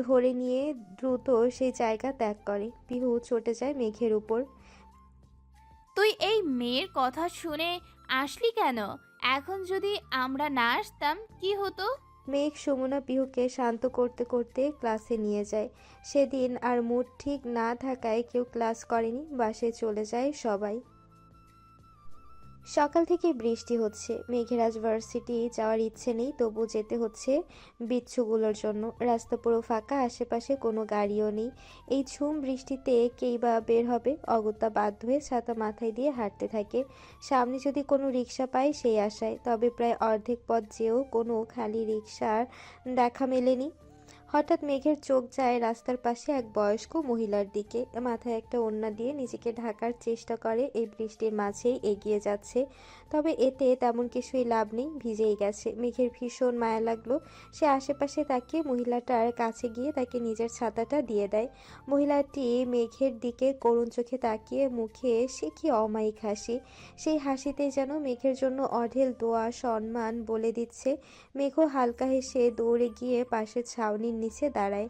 ধরে নিয়ে দ্রুত সেই জায়গা ত্যাগ করে। পিহু চটে যায় মেঘের উপর। তুই এই মেয়ের কথা শুনে আসলি কেন? এখন যদি আমরা না আসতাম কি হতো? মেঘ সুমনা পিহুকে শান্ত করতে করতে ক্লাসে নিয়ে যায়। সেদিন আর মুড ঠিক না থাকায় কেউ ক্লাস করেনি, বাসে চলে যায় সবাই। সকাল থেকে বৃষ্টি হচ্ছে। মেঘের আজ ভার্সিটি যাওয়ার ইচ্ছে নেই, তবু যেতে হচ্ছে বিচ্ছুগুলোর জন্য। রাস্তা পুরো ফাঁকা, আশেপাশে কোনো গাড়িও নেই। এই ঝুম বৃষ্টিতে কেই বা বের হবে? অগত্যা বাধ্য হয়ে ছাতা মাথায় দিয়ে হাঁটতে থাকে। সামনে যদি কোনো রিক্সা পায় সেই আশায়, তবে প্রায় অর্ধেক পথ যেও কোনো খালি রিক্সার দেখা মেলেনি। হঠাৎ মেঘের চোখ যায় রাস্তার পাশে এক বয়স্ক মহিলার দিকে। মাথায় একটা ওড়না দিয়ে নিজেকে ঢাকার চেষ্টা করে, এই বৃষ্টির মাঝেই এগিয়ে যাচ্ছে। তবে এতে তেমন কিছুই লাভ নেই, ভিজেই গেছে। মেঘের ভীষণ মায়া লাগলো। সে আশেপাশে তাকিয়ে মহিলাটার কাছে গিয়ে তাকে নিজের ছাতাটা দিয়ে দেয়। মহিলাটি মেঘের দিকে করুণ চোখে তাকিয়ে মুখে সে কি অমায়িক হাসি। সেই হাসিতে যেন মেঘের জন্য অঢেল দোয়া সম্মান বলে দিচ্ছে। মেঘও হালকা হেসে দৌড়ে গিয়ে পাশের ছাউনির নিচে দাঁড়ায়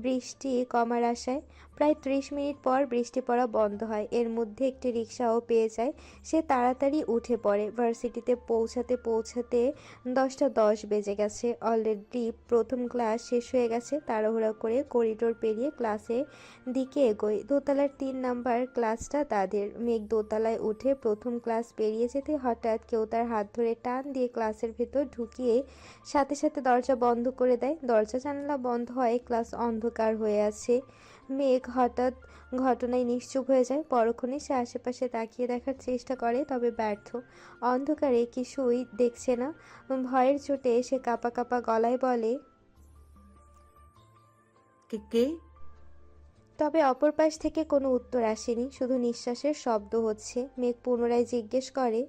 বৃষ্টি কমার আশায়। প্রায় 30 মিনিট পর বৃষ্টি পড়া বন্ধ হয়। এর মধ্যে একটি রিক্সাও পেয়ে যায়। সে তাড়াতাড়ি উঠে পড়ে। ভার্সিটিতে পৌঁছাতে পৌঁছাতে 10টা 10 বেজে গেছে। অলরেডি প্রথম ক্লাস শেষ হয়ে গেছে। তাড়াহুড়া করে করিডোর পেরিয়ে ক্লাসে দিকে এগোয়। দোতলার 3 নাম্বার ক্লাসটা তাদের। মেঘ দোতলায় উঠে প্রথম ক্লাস পেরিয়ে যেতে হঠাৎ কেউ তার হাত ধরে টান দিয়ে ক্লাসের ভেতর ঢুকিয়ে সাথে সাথে দরজা বন্ধ করে দেয়। দরজা জানালা বন্ধ হয়, ক্লাস অন্ধকার হয়ে আছে। মেঘ হঠাৎ ঘটনায় নিশ্চুপ হয়ে যায়। পরক্ষণে সে আশেপাশে তাকিয়ে দেখার চেষ্টা করে, তবে ব্যর্থ। অন্ধকারে কিছুই দেখছে না। ভয়ের চোটে সে কাঁপা কাঁপা গলায় বলে, কে কে? তবে অপর পাশ থেকে কোনো উত্তর আসেনি, শুধু নিঃশ্বাসের শব্দ হচ্ছে। মেঘ পুনরায় জিজ্ঞেস করে,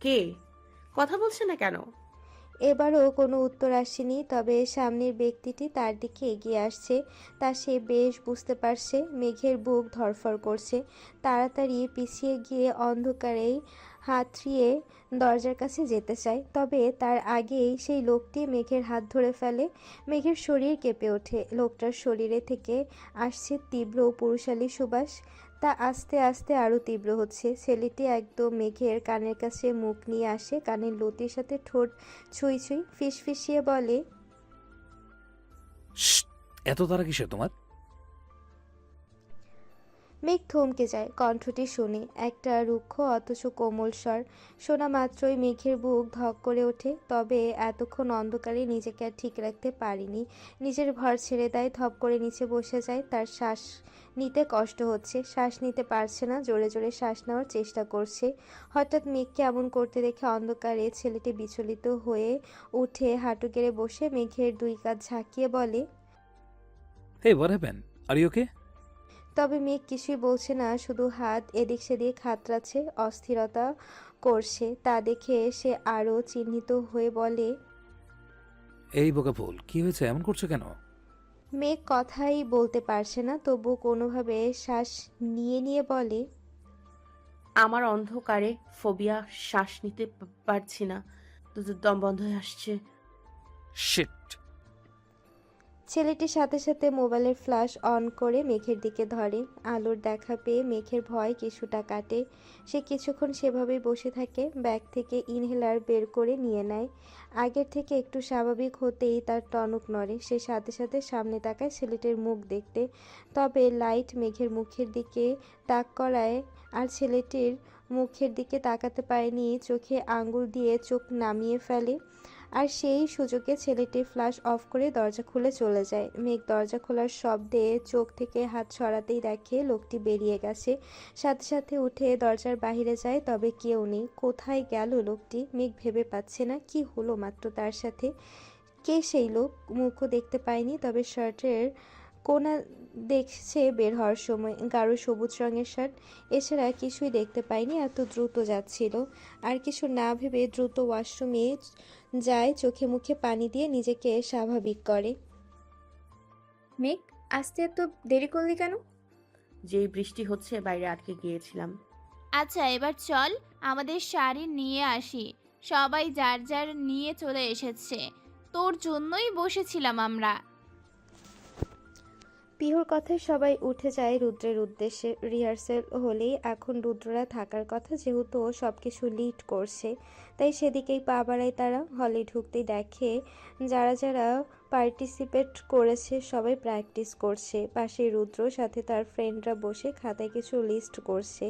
কে? কথা বলছে না কেন? এবারও কোনো উত্তর আসেনি, তবে সামনের ব্যক্তিটি তার দিকে এগিয়ে আসছে। তা সে বেশ বুঝতে পারছে। মেঘের বুক ধড়ফড় করছে। তাড়াতাড়ি পিছিয়ে গিয়ে অন্ধকারেই হাতড়িয়ে দরজার কাছে যেতে চায়, তবে তার আগেই সেই লোকটি মেঘের হাত ধরে ফেলে। মেঘের শরীর কেঁপে ওঠে। লোকটার শরীরে থেকে আসছে তীব্র পুরুষালী সুবাস। তা আস্তে আস্তে আরও তীব্র হচ্ছে। ছেলেটি একদম মেঘের কানের কাছে মুখ নিয়ে আসে, কানের লতির সাথে ঠোঁট ছুঁই ছুঁই ফিসফিসিয়ে বলে, শ্শ্, এত তারা কিসের তোমার? মেঘ থমকে যায় কণ্ঠটি শুনে। একটা রুক্ষ অথচ কোমল স্বর। শোনা মাত্রই মেঘের বুক ধক করে ওঠে। তবে এতক্ষণ অন্ধকারে নিজেকে আর ঠিক রাখতে পারিনি। নিজের ভর ছেড়ে দেয়, ধপ করে নিচে বসে যায়। তার শ্বাস নিতে কষ্ট হচ্ছে, শ্বাস নিতে পারছে না, জোরে জোরে শ্বাস নেওয়ার চেষ্টা করছে। হঠাৎ মেঘকে এমন করতে দেখে অন্ধকারে ছেলেটি বিচলিত হয়ে উঠে হাঁটু গেড়ে বসে মেঘের 2 কাঁধ ঝাঁকিয়ে বলে, hey what happened, are you okay? তবে মেঘ কিছুই বলছে না, শুধু হাত এদিক সেদিক হাতড়াচ্ছে। অস্থিরতা করছে তা দেখে সে আরও চিহ্নিত হয়ে বলে। এই বোকা ফুল, কি হয়েছে, এমন করছো কেন? মেঘ কথাই বলতে পারছে না, তবু কোনোভাবে শ্বাস নিয়ে নিয়ে বলে। আমার অন্ধকারে ফোবিয়া, শ্বাস নিতে পারছি না, দম বন্ধ হয়ে আসছে। শিট। ছেলেটির সাথে সাথে মোবাইলের ফ্ল্যাশ অন করে মেঘের দিকে ধরে। আলোর দেখা পেয়ে মেঘের ভয় কিছুটা কাটে। সে কিছুক্ষণ সেভাবেই বসে থাকে, ব্যাগ থেকে ইনহেলার বের করে নিয়ে নেয়। আগের থেকে একটু স্বাভাবিক হতেই তার টনক নড়ে। সে সাথে সাথে সামনে তাকায় ছেলেটির মুখ দেখতে, তবে লাইট মেঘের মুখের দিকে তাক করায় আর ছেলেটির মুখের দিকে তাকাতে পারেনি। চোখে আঙ্গুল দিয়ে চোখ নামিয়ে ফেলে, আর সেই সুযোগে ছেলেটি ফ্ল্যাশ অফ করে দরজা খুলে চলে যায়। মেঘ দরজা খোলার শব্দে চোখ থেকে হাত সরাতেই দেখে লোকটি বেরিয়ে গেছে। সাথে সাথে উঠে দরজার বাইরে যায়, তবে কেউ নেই। কোথায় গেল লোকটি? মেঘ ভেবে পাচ্ছে না কি হলো মাত্র তার সাথে। কে সেই লোক? মুখও দেখতে পায়নি, তবে শার্টের কোনা দেখছে বের হওয়ার সময়, গাঢ় সবুজ রঙের শার্ট। এছাড়া কিছুই দেখতে পায়নি, এত দ্রুত যাচ্ছিল। আর কিছু না ভেবে দ্রুত ওয়াশরুমে যায়, চোখে মুখে পানি দিয়ে নিজেকে স্বাভাবিক করে। মেঘ, আসতে এত দেরি করলি কেন? যেই বৃষ্টি হচ্ছে বাইরে আটকে গিয়েছিলাম। আচ্ছা এবার চল আমাদের শাড়ি নিয়ে আসি। সবাই যার যার নিয়ে চলে এসেছে, তোর জন্যই বসেছিলাম আমরা। পিহুর কথায় সবাই উঠে যায় রুদ্রের উদ্দেশ্যে। রিহার্সেল হলেই এখন রুদ্ররা থাকার কথা, যেহেতু ও সব কিছু লিড করছে, তাই সেদিকেই পা বাড়ায় তারা। হলে ঢুকতেই দেখে যারা যারা পার্টিসিপেট করেছে সবাই প্র্যাকটিস করছে। পাশে রুদ্র, সাথে তার ফ্রেন্ডরা বসে খাতায় কিছু লিস্ট করছে।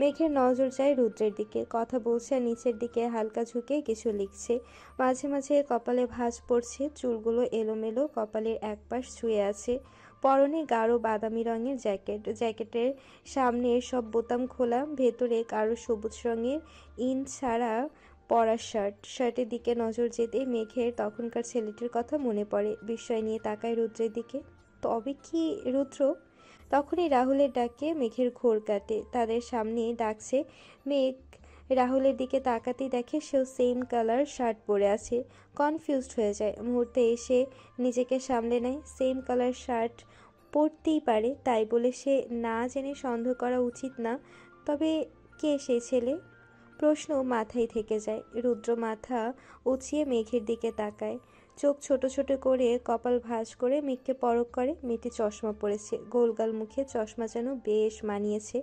মেঘের নজর যায় রুদ্রের দিকে, কথা বলছে আর নিচের দিকে হালকা ঝুঁকে কিছু লিখছে। মাঝে মাঝে কপালে ভাঁজ পড়ছে, চুলগুলো এলোমেলো, কপালের একপাশ ছুঁয়ে আছে। পরনে গাঢ় বাদামি রঙের জ্যাকেটের সামনের সব বোতাম খোলা, ভেতরে গাঢ় সবুজ রঙের ইন ছাড়া পরা শার্টের দিকে নজর যেতে মেঘের তখনকার ছেলেটির কথা মনে পড়ে। বিস্ময় নিয়ে তাকায় রুদ্রের দিকে। তবে কি রুদ্র? তখনই রাহুলের ডাকে মেঘের ঘোর কাটে। তাদের সামনে ডাকছে। মেঘ রাহুলের দিকে তাকাতেই দেখে সেও সেম কালার শার্ট পরে আছে। কনফিউজড হয়ে যায়, মুহূর্তে এসে নিজেকে সামলে নেয়। সেম কালার শার্ট পরতেই পারে, তাই বলে সে না জেনে সন্দেহ করা উচিত না। তবে কে সেই ছেলে? প্রশ্ন মাথায় থেকে যায়। রুদ্র মাথা উঁচিয়ে মেঘের দিকে তাকায়, চোখ ছোট ছোট করে কপাল ভাঁজ করে মেঘকে পরখ করে। মেয়েটি চশমা পরেছে, গোলগাল মুখে চশমা যেন বেশ মানিয়েছে।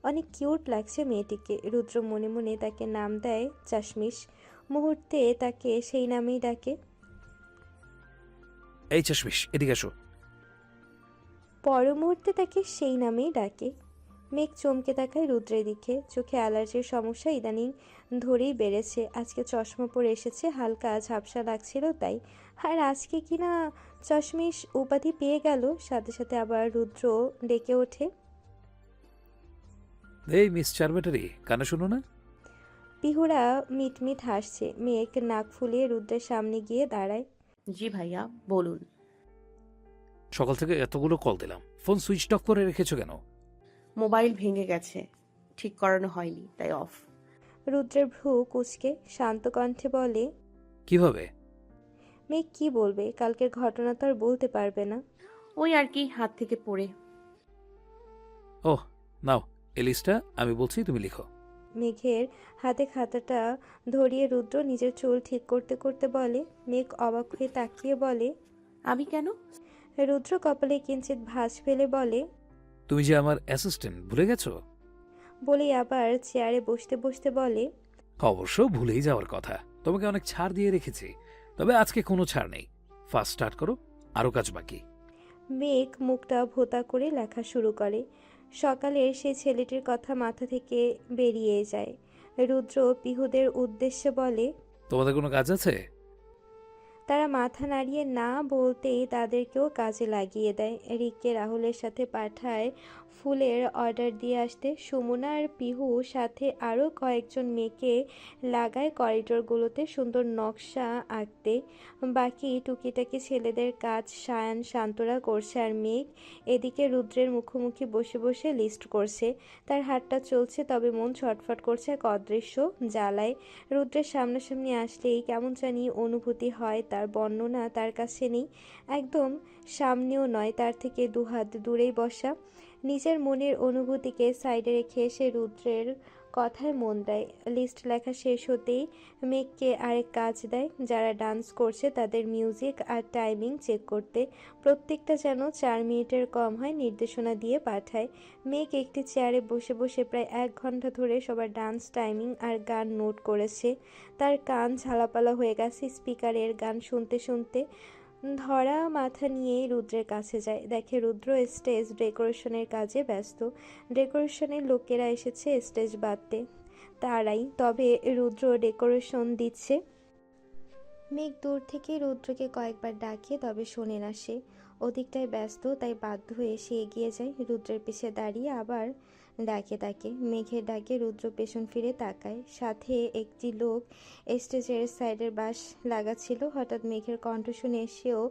অনেক কিউট লাগছে মেয়েটিকে। রুদ্র মনে মনে তাকে নাম দেয় চাশমিশ। মুহূর্তে তাকে সেই নামেই ডাকে। এই চশমিশ, এদিকে আসো। পর মুহূর্তে তাকে সেই নামেই ডাকে। মেঘ চমকে তাকায় রুদ্রের দিকে। চোখে অ্যালার্জির সমস্যা ইদানিং ধরেই বেড়েছে। আজকে চশমা পরে এসেছে, হালকা ঝাপসা লাগছিল তাই। আর আজকে কিনা চশমিশ উপাধি পেয়ে গেল। সাথে সাথে আবার রুদ্র ডেকে ওঠে। এই মিস চারবেটারি, কানে শোনো না? পিহুরা মিটমিট হাসছে। মেঘ নাক ফুলিয়ে রুদ্রের সামনে গিয়ে দাঁড়ায়। জি ভাইয়া, বলুন। সকাল থেকে এতগুলো কল দিলাম, ফোন সুইচ অফ করে রেখেছো কেন? মোবাইল ভেঙে গেছে, ঠিক করানো হয়নি, তাই অফ। রুদ্রের ভ্রু কুঁচকে শান্ত কণ্ঠে বলে। কিভাবে? মেঘ কি বলবে, কালকের ঘটনা তো আর বলতে পারবে না। ওই আর কি, হাত থেকে পড়ে। ওহ, নাও এই লিস্টটা, আমি বলছি তুমি লিখো। মেঘের হাতে খাতাটা ধরিয়ে রুদ্র নিজের চুল ঠিক করতে করতে বলে। মেঘ অবাক হয়ে তাকিয়ে বলে, আমি কেন? রুদ্র কপালে কিঞ্চিত ভাঁজ ফেলে বলে। তুমি যে আমার অ্যাসিস্ট্যান্ট, ভুলে গেছো? বলেই আবার চেয়ারে বসতে বসতে বলে। অবশ্য ভুলেই যাওয়ার কথা, তোমাকে অনেক ছাড় দিয়ে রেখেছি, তবে আজকে কোনো ছাড় নেই। ফার্স্ট স্টার্ট করো, আরও কাজ বাকি। মেঘ মুখটা ভোঁতা করে লেখা শুরু করে। সকালের সেই ছেলেটির কথা মাথা থেকে বেরিয়ে যায়। রুদ্র পিহুদের উদ্দেশ্যে বলে। তোমাদের কোনো কাজ আছে? তারা মাথা নাড়িয়ে না বলতেই তাদেরকেও কাজে লাগিয়ে দেয়। রিককে রাহুলের সাথে পাঠায় ফুলের অর্ডার দিয়ে আসতে। সুমনা আর পিহু সাথে আরও কয়েকজন মেয়েকে লাগায় করিডোরগুলোতে সুন্দর নকশা আঁকতে। বাকি টুকিটাকি ছেলেদের কাজ সায়ান শান্তরা করছে, আর মেঘ এদিকে রুদ্রের মুখোমুখি বসে বসে লিস্ট করছে। তার হাতটা চলছে, তবে মন ছটফট করছে এক অদৃশ্য জ্বালায়। রুদ্রের সামনাসামনি আসলেই কেমন জানি অনুভূতি হয়, তার বর্ণনা তার কাছে নেই, একদম সামনেও নয়, তার থেকে দুহাত দূরেই বসা। নিজের মনের অনুভূতিকে সাইডে রেখে সে রুদ্রের কথায় মন দেয়। লিস্ট লেখা শেষ হতেই মেঘকে আরেক কাজ দেয়, যারা ডান্স করছে তাদের মিউজিক আর টাইমিং চেক করতে। প্রত্যেকটা যেন 4 মিনিটের কম হয় নির্দেশনা দিয়ে পাঠায়। মেঘ একটি চেয়ারে বসে বসে প্রায় 1 ঘন্টা ধরে সবার ডান্স টাইমিং আর গান নোট করেছে। তার কান ঝালাপালা হয়ে গেছে স্পিকারের গান শুনতে শুনতে। ধরা মাথা নিয়ে রুদ্রের কাছে যায়, দেখে রুদ্র স্টেজ ডেকোরেশনের কাজে ব্যস্ত। ডেকোরেশনের লোকেরা এসেছে স্টেজ বাঁধতে, তারাই, তবে রুদ্র ডেকোরেশন দিচ্ছে। মেঘ দূর থেকে রুদ্রকে কয়েকবার ডাকে, তবে শোনে না সে। ওদিকটায় ব্যস্ত, তাই বাধ্য হয়ে সে এগিয়ে যায়, রুদ্রের পিছে দাঁড়িয়ে আবার ডাকে তাকে। মেঘের ডাকে রুদ্র পেছন ফিরে তাকায়। সাথে একটি লোক স্টেজের সাইডের বাঁশ লাগাচ্ছিল। হঠাৎ মেঘের কণ্ঠ শুনে সেও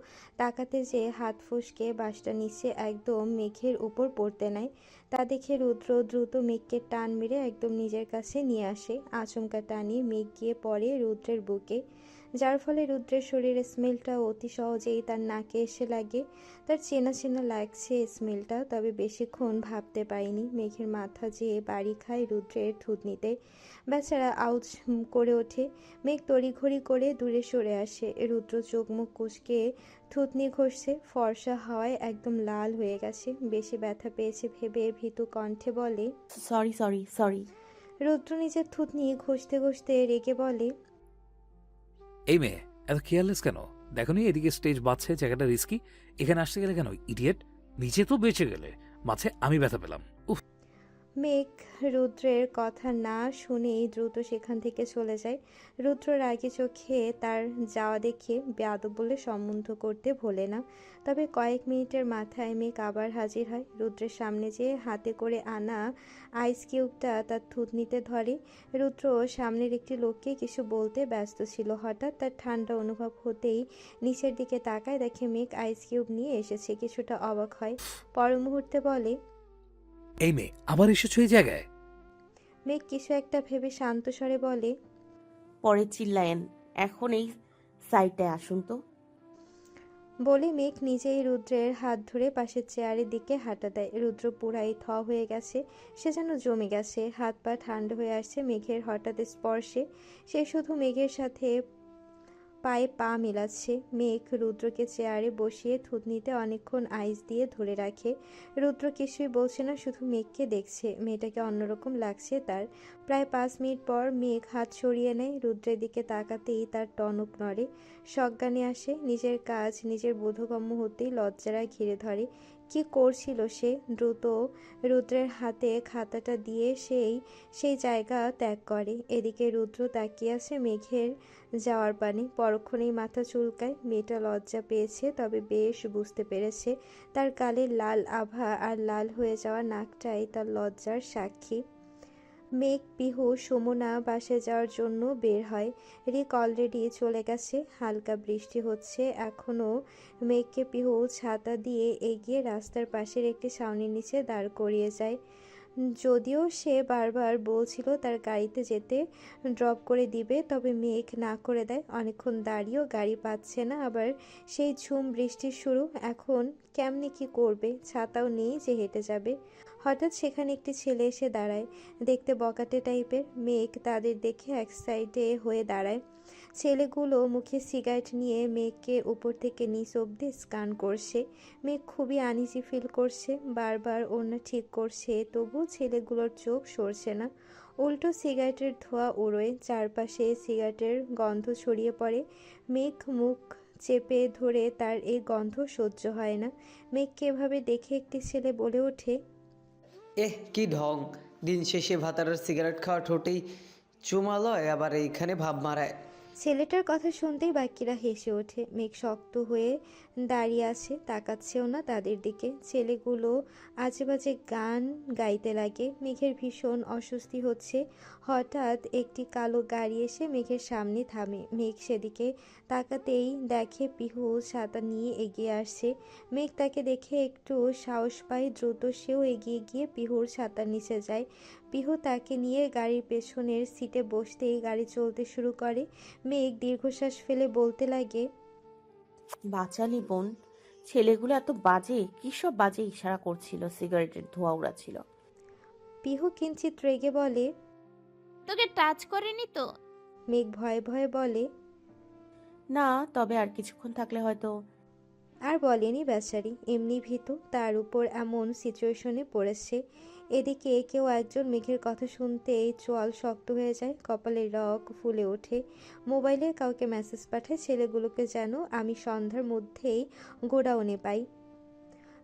তাকাতে যেয়ে হাত ফসকে বাঁশটা নিচে একদম মেঘের উপর পড়তে নেয়। তা দেখে রুদ্র দ্রুত মেঘকে টান মেরে একদম নিজের কাছে নিয়ে আসে। আচমকা টানে মেঘ গিয়ে পড়ে রুদ্রের বুকে, যার ফলে রুদ্রের শরীরের স্মেলটা অতি সহজেই তার নাকে এসে লাগে। তার চেনা চেনা লাগছে স্মেলটা, তবে বেশিক্ষণ ভাবতে পারিনি। মেঘের মাথা যেয়ে বাড়ি খায় রুদ্রের থুতনিতে। বেচারা আউচ করে ওঠে। মেঘ তড়িঘড়ি করে দূরে সরে আসে। রুদ্র চোখ মুখ কুঁচকে থুতনি ঘষছে, ফর্সা হওয়ায় একদম লাল হয়ে গেছে। বেশি ব্যথা পেয়েছে ভেবে ভীতু কণ্ঠে বলে, সরি সরি সরি। রুদ্র নিজের থুতনি ঘষতে ঘষতে রেগে বলে, এই মেয়ে এত কেয়ারলেস কেন? দেখো নি এদিকে স্টেজ বাজছে, জায়গাটা রিস্কি, এখানে আসতে গেলে কেন? ইডিয়েট, নিচে তো বেঁচে গেলে, মাঝে আমি ব্যথা পেলাম। উফ। মেঘ রুদ্রের কথা না শুনেই দ্রুত সেখান থেকে চলে যায়। রুদ্র রাগী চোখে তার যাওয়া দেখে বেয়াদব বলে সম্বোধন করতে ভোলে না। তবে কয়েক মিনিটের মাথায় মেঘ আবার হাজির হয়। রুদ্রের সামনে যেয়ে হাতে করে আনা আইস কিউবটা তার থুতনিতে ধরে। রুদ্র সামনের একটি লোককে কিছু বলতে ব্যস্ত ছিল। হঠাৎ তার ঠান্ডা অনুভব হতেই নিচের দিকে তাকায়, দেখে মেঘ আইস কিউব নিয়ে এসেছে। কিছুটা অবাক হয়, পর মুহূর্তে বলে, এই মেয়ে আবার এসেছো এই জায়গায়? মেঘ কিছু একটা ভেবে শান্ত স্বরে বলে, পরে চিল্লায়েন, এখন এই সাইডে আসুন তো। বলে মেঘ নিজেই রুদ্রের হাত ধরে পাশের চেয়ারের দিকে হাঁটা দেয়। রুদ্র পুরাই থ হয়ে গেছে, সে যেন জমে গেছে, হাত পা ঠান্ডা হয়ে আসছে মেঘের হঠাৎ স্পর্শে। সে শুধু মেঘের সাথে পায়ে পা মেলাচ্ছে। মেঘ রুদ্রকে চেয়ারে বসিয়ে থুতনিতে অনেকক্ষণ আইস দিয়ে ধরে রাখে। রুদ্র কিছুই বলছে না, শুধু মেঘকে দেখছে। মেয়েটাকে অন্যরকম লাগছে তার। প্রায় 5 মিনিট পর মেঘ হাত সরিয়ে নেয়। রুদ্রের দিকে তাকাতেই তার টনক নড়ে, সজ্ঞানে আসে। নিজের কাজ নিজের বোধগম্য হতেই লজ্জারা ঘিরে ধরে। কি করছিল সে? দ্রুত রুদ্রের হাতে খাতাটা দিয়ে সেই জায়গা ত্যাগ করে। এদিকে রুদ্র তাকিয়ে আছে মেঘের যাওয়ার পানে। পরক্ষণেই মাথা চুলকায়। মেয়েটা লজ্জা পেয়েছে, তবে বেশ বুঝতে পেরেছে তার গালের লাল আভা আর লাল হয়ে যাওয়া নাকটাই তার লজ্জার সাক্ষী। মেঘ, পিহু, সুমনা বাসে যাওয়ার জন্য বের হয়। রিক অলরেডি চলে গেছে। হালকা বৃষ্টি হচ্ছে এখনও। মেঘকে পিহু ছাতা দিয়ে এগিয়ে রাস্তার পাশের একটি ছাউনির নিচে দাঁড় করিয়ে যায়। যদিও সে বারবার বলছিল তার গাড়িতে যেতে, ড্রপ করে দিবে, তবে মেঘ না করে দেয়। অনেকক্ষণ দাঁড়িয়েও গাড়ি পাচ্ছে না, আবার সেই ঝুম বৃষ্টির শুরু। এখন কেমনে কি করবে? ছাতাও নেই যে হেঁটে যাবে। হঠাৎ সেখানে একটি ছেলে এসে দাঁড়ায়, দেখতে বকাটে টাইপের। মেঘ তাদের দেখে এক সাইডে হয়ে দাঁড়ায়। ছেলেগুলো মুখে সিগারেট নিয়ে মেঘকে উপর থেকে নিচ অব্দি স্ক্যান করছে। মেঘ খুবই আনইজি ফিল করছে, বারবার ওড়না ঠিক করছে, তবু ছেলেগুলোর চোখ সরছে না। উল্টো সিগারেটের ধোঁয়া উড়োয়, চারপাশে সিগারেটের গন্ধ ছড়িয়ে পড়ে। মেঘ মুখ চেপে ধরে, তার এই গন্ধ সহ্য হয় না। মেঘকে এভাবে দেখে একটি ছেলে বলে ওঠে, কি ঢং! দিন শেষে ভাতারের সিগারেট খাওয়া ঠোঁটেই চুমা লয়, আবার এইখানে ভাব মারায়। ছেলেটার কথা শুনতেই বাকিরা হেসে ওঠে। মেঘ শক্ত হয়ে দাঁড়িয়ে আছে, তাকাচ্ছেও না তাদের দিকে। ছেলেগুলো আজেবাজে গান গাইতে লাগে। মেঘের ভীষণ অস্বস্তি হচ্ছে। হঠাৎ একটি কালো গাড়ি এসে মেঘের সামনে থামে। মেঘ সেদিকে তাকাতেই দেখে পিহু ছাতা নিয়ে এগিয়ে আসছে। মেঘ তাকে দেখে একটু সাহস পায়। দ্রুত সেও এগিয়ে গিয়ে পিহুর ছাতার নিচে যায়। পিহু তাকে নিয়ে গাড়ির পেছনের সিটে বসতেই গাড়ি চলতে শুরু করে। মেঘ দীর্ঘশ্বাস ফেলে বলতে লাগে, বাঁচালি বোন। ছেলেগুলো এত বাজে, কি সব বাজে ইশারা করছিল, সিগারেটের ধোঁয়া উড়াচ্ছিল। পিহু কিঞ্চিত রেগে বলে। তোকে টাচ করেনি তো? মেঘ ভয়ে ভয়ে বলে। না, তবে আর কিছুক্ষণ থাকলে হয়তো। আর বলেনি বেচারি, এমনি ভীতু, তার উপর এমন সিচুয়েশনে পড়েছে। এদিকে কেউ একজন মেঘের কথা শুনতেই চোয়াল শক্ত হয়ে যায়, কপালের রগ ফুলে ওঠে। মোবাইলে কাউকে মেসেজ পাঠায় ছেলেগুলোকে যেন আমি সন্ধ্যার মধ্যেই গোডাউনে পাই।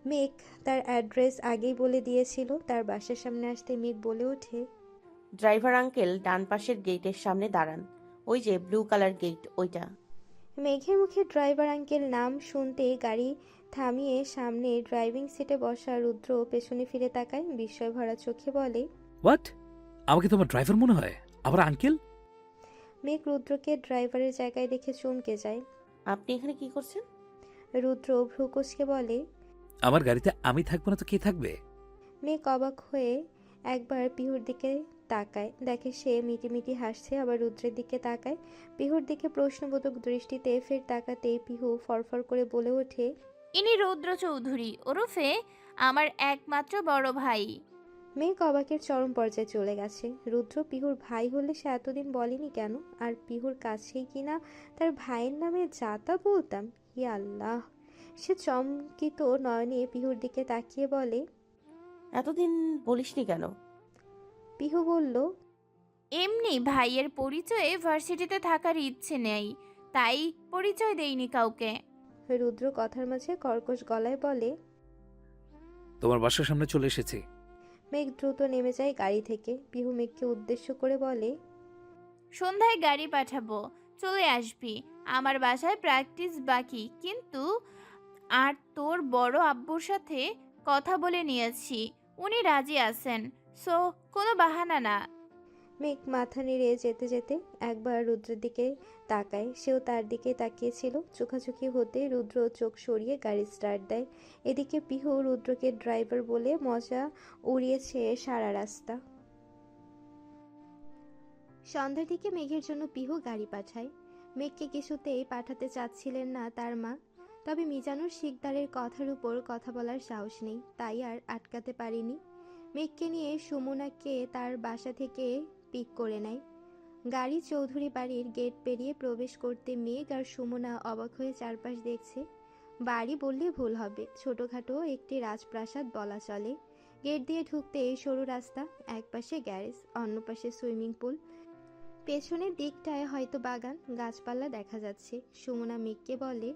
মেঘ তার অ্যাড্রেস আগেই বলে দিয়েছিল। তার বাসার সামনে আসতে মেঘ বলে ওঠে, ড্রাইভার আঙ্কেল ডান পাশের গেটের সামনে দাঁড়ান, ওই যে ব্লু কালার গেট ওইটা। মেঘের মুখে ড্রাইভার আঙ্কেল নাম শুনতেই গাড়ি থামিয়ে সামনে ড্রাইভিং সিটে বসা রুদ্র পেছনে ফিরে তাকায়, বিস্ময় ভরা চোখে বলে। হোয়াট? আমাকে তোমার ড্রাইভার মনে হয়? আবার আঙ্কেল? মেঘ রুদ্রকে ড্রাইভারের জায়গায় দেখে চমকে যায়। আপনি এখানে কি করছেন? রুদ্র ভ্রু কুঁচকে বলে। আমার গাড়িতে আমি থাকবো না তো কে থাকবে? মেঘ অবাক হয়ে একবার পিহুর দিকে তাকায়, দেখে সে মিটিমিটি হাসছে, আবার রুদ্রের দিকে তাকায়। পিহুর দিকে প্রশ্নবোধক দৃষ্টিতে ফের তাকাতেই পিহু ফরফর করে বলে ওঠে, ইনি রৌদ্র চৌধুরী, ওরফে আমার একমাত্র বড় ভাই। মেঘ অবাকের চরম পর্যায়ে চলে গেছে। রুদ্র পিহুর ভাই হলে সে এতদিন বলেনি কেন? আর পিহুর কাছেই কিনা তার ভাইয়ের নামে যাতা বলতাম। হি আল্লাহ! সে চমকিত নয়নে পিহুর দিকে তাকিয়ে বলে। এতদিন বলিসনি কেন? পিহু বলল, এমনি ভাইয়ের পরিচয়ে ভার্সিটিতে থাকার ইচ্ছে নেই, তাই পরিচয় দেইনি কাউকে। রুদ্র কথার মাঝে কর্কশ গলায় বলে। তোমার বাসার সামনে চলে এসেছি। মেঘ দ্রুত নেমে যায় গাড়ি থেকে। পিহু মেঘকে উদ্দেশ্য করে বলে, সন্ধ্যায় গাড়ি পাঠাবো, চলে আসবি। আমার বাসায় প্র্যাকটিস বাকি, কিন্তু আর তোর বড় আব্বুর সাথে কথা বলে নিয়েছি, উনি রাজি আছেন। সো কোনো বাহানা না। মেঘ মাথা নেড়ে যেতে যেতে একবার রুদ্রের দিকে তাকায়। সেও তার দিকে তাকিয়েছিল। চোখাচোখি হতে রুদ্র চোখ সরিয়ে গাড়ি স্টার্ট দেয়। এদিকে পিহু রুদ্রকে ড্রাইভার বলে মজা উড়িয়েছে সারা রাস্তা। সন্ধ্যার দিকে মেঘের জন্য পিহু গাড়ি পাঠায়। মেঘকে কিছুতেই পাঠাতে চাচ্ছিলেন না তার মা। তবে মিজানুর শিকদারের কথার উপর কথা বলার সাহস নেই, তাই আর আটকাতে পারিনি। মেঘকে নিয়ে সুমনাকে তার বাসা থেকে পিক করে নেয়। গাড়ি চৌধুরী বাড়ির গেট পেরিয়ে প্রবেশ করতে মেঘ আর সুমনা অবাক হয়ে চারপাশ দেখছে। বাড়ি বললে ভুল হবে, ছোটখাটো একটি রাজপ্রাসাদ বলা চলে। গেট দিয়ে ঢুকতে সরু রাস্তা, এক পাশে গ্যারেজ, অন্য পাশে সুইমিং পুল, পেছনের দিকটায় হয়তো বাগান, গাছপালা দেখা যাচ্ছে। সুমনা মেঘকে বলে,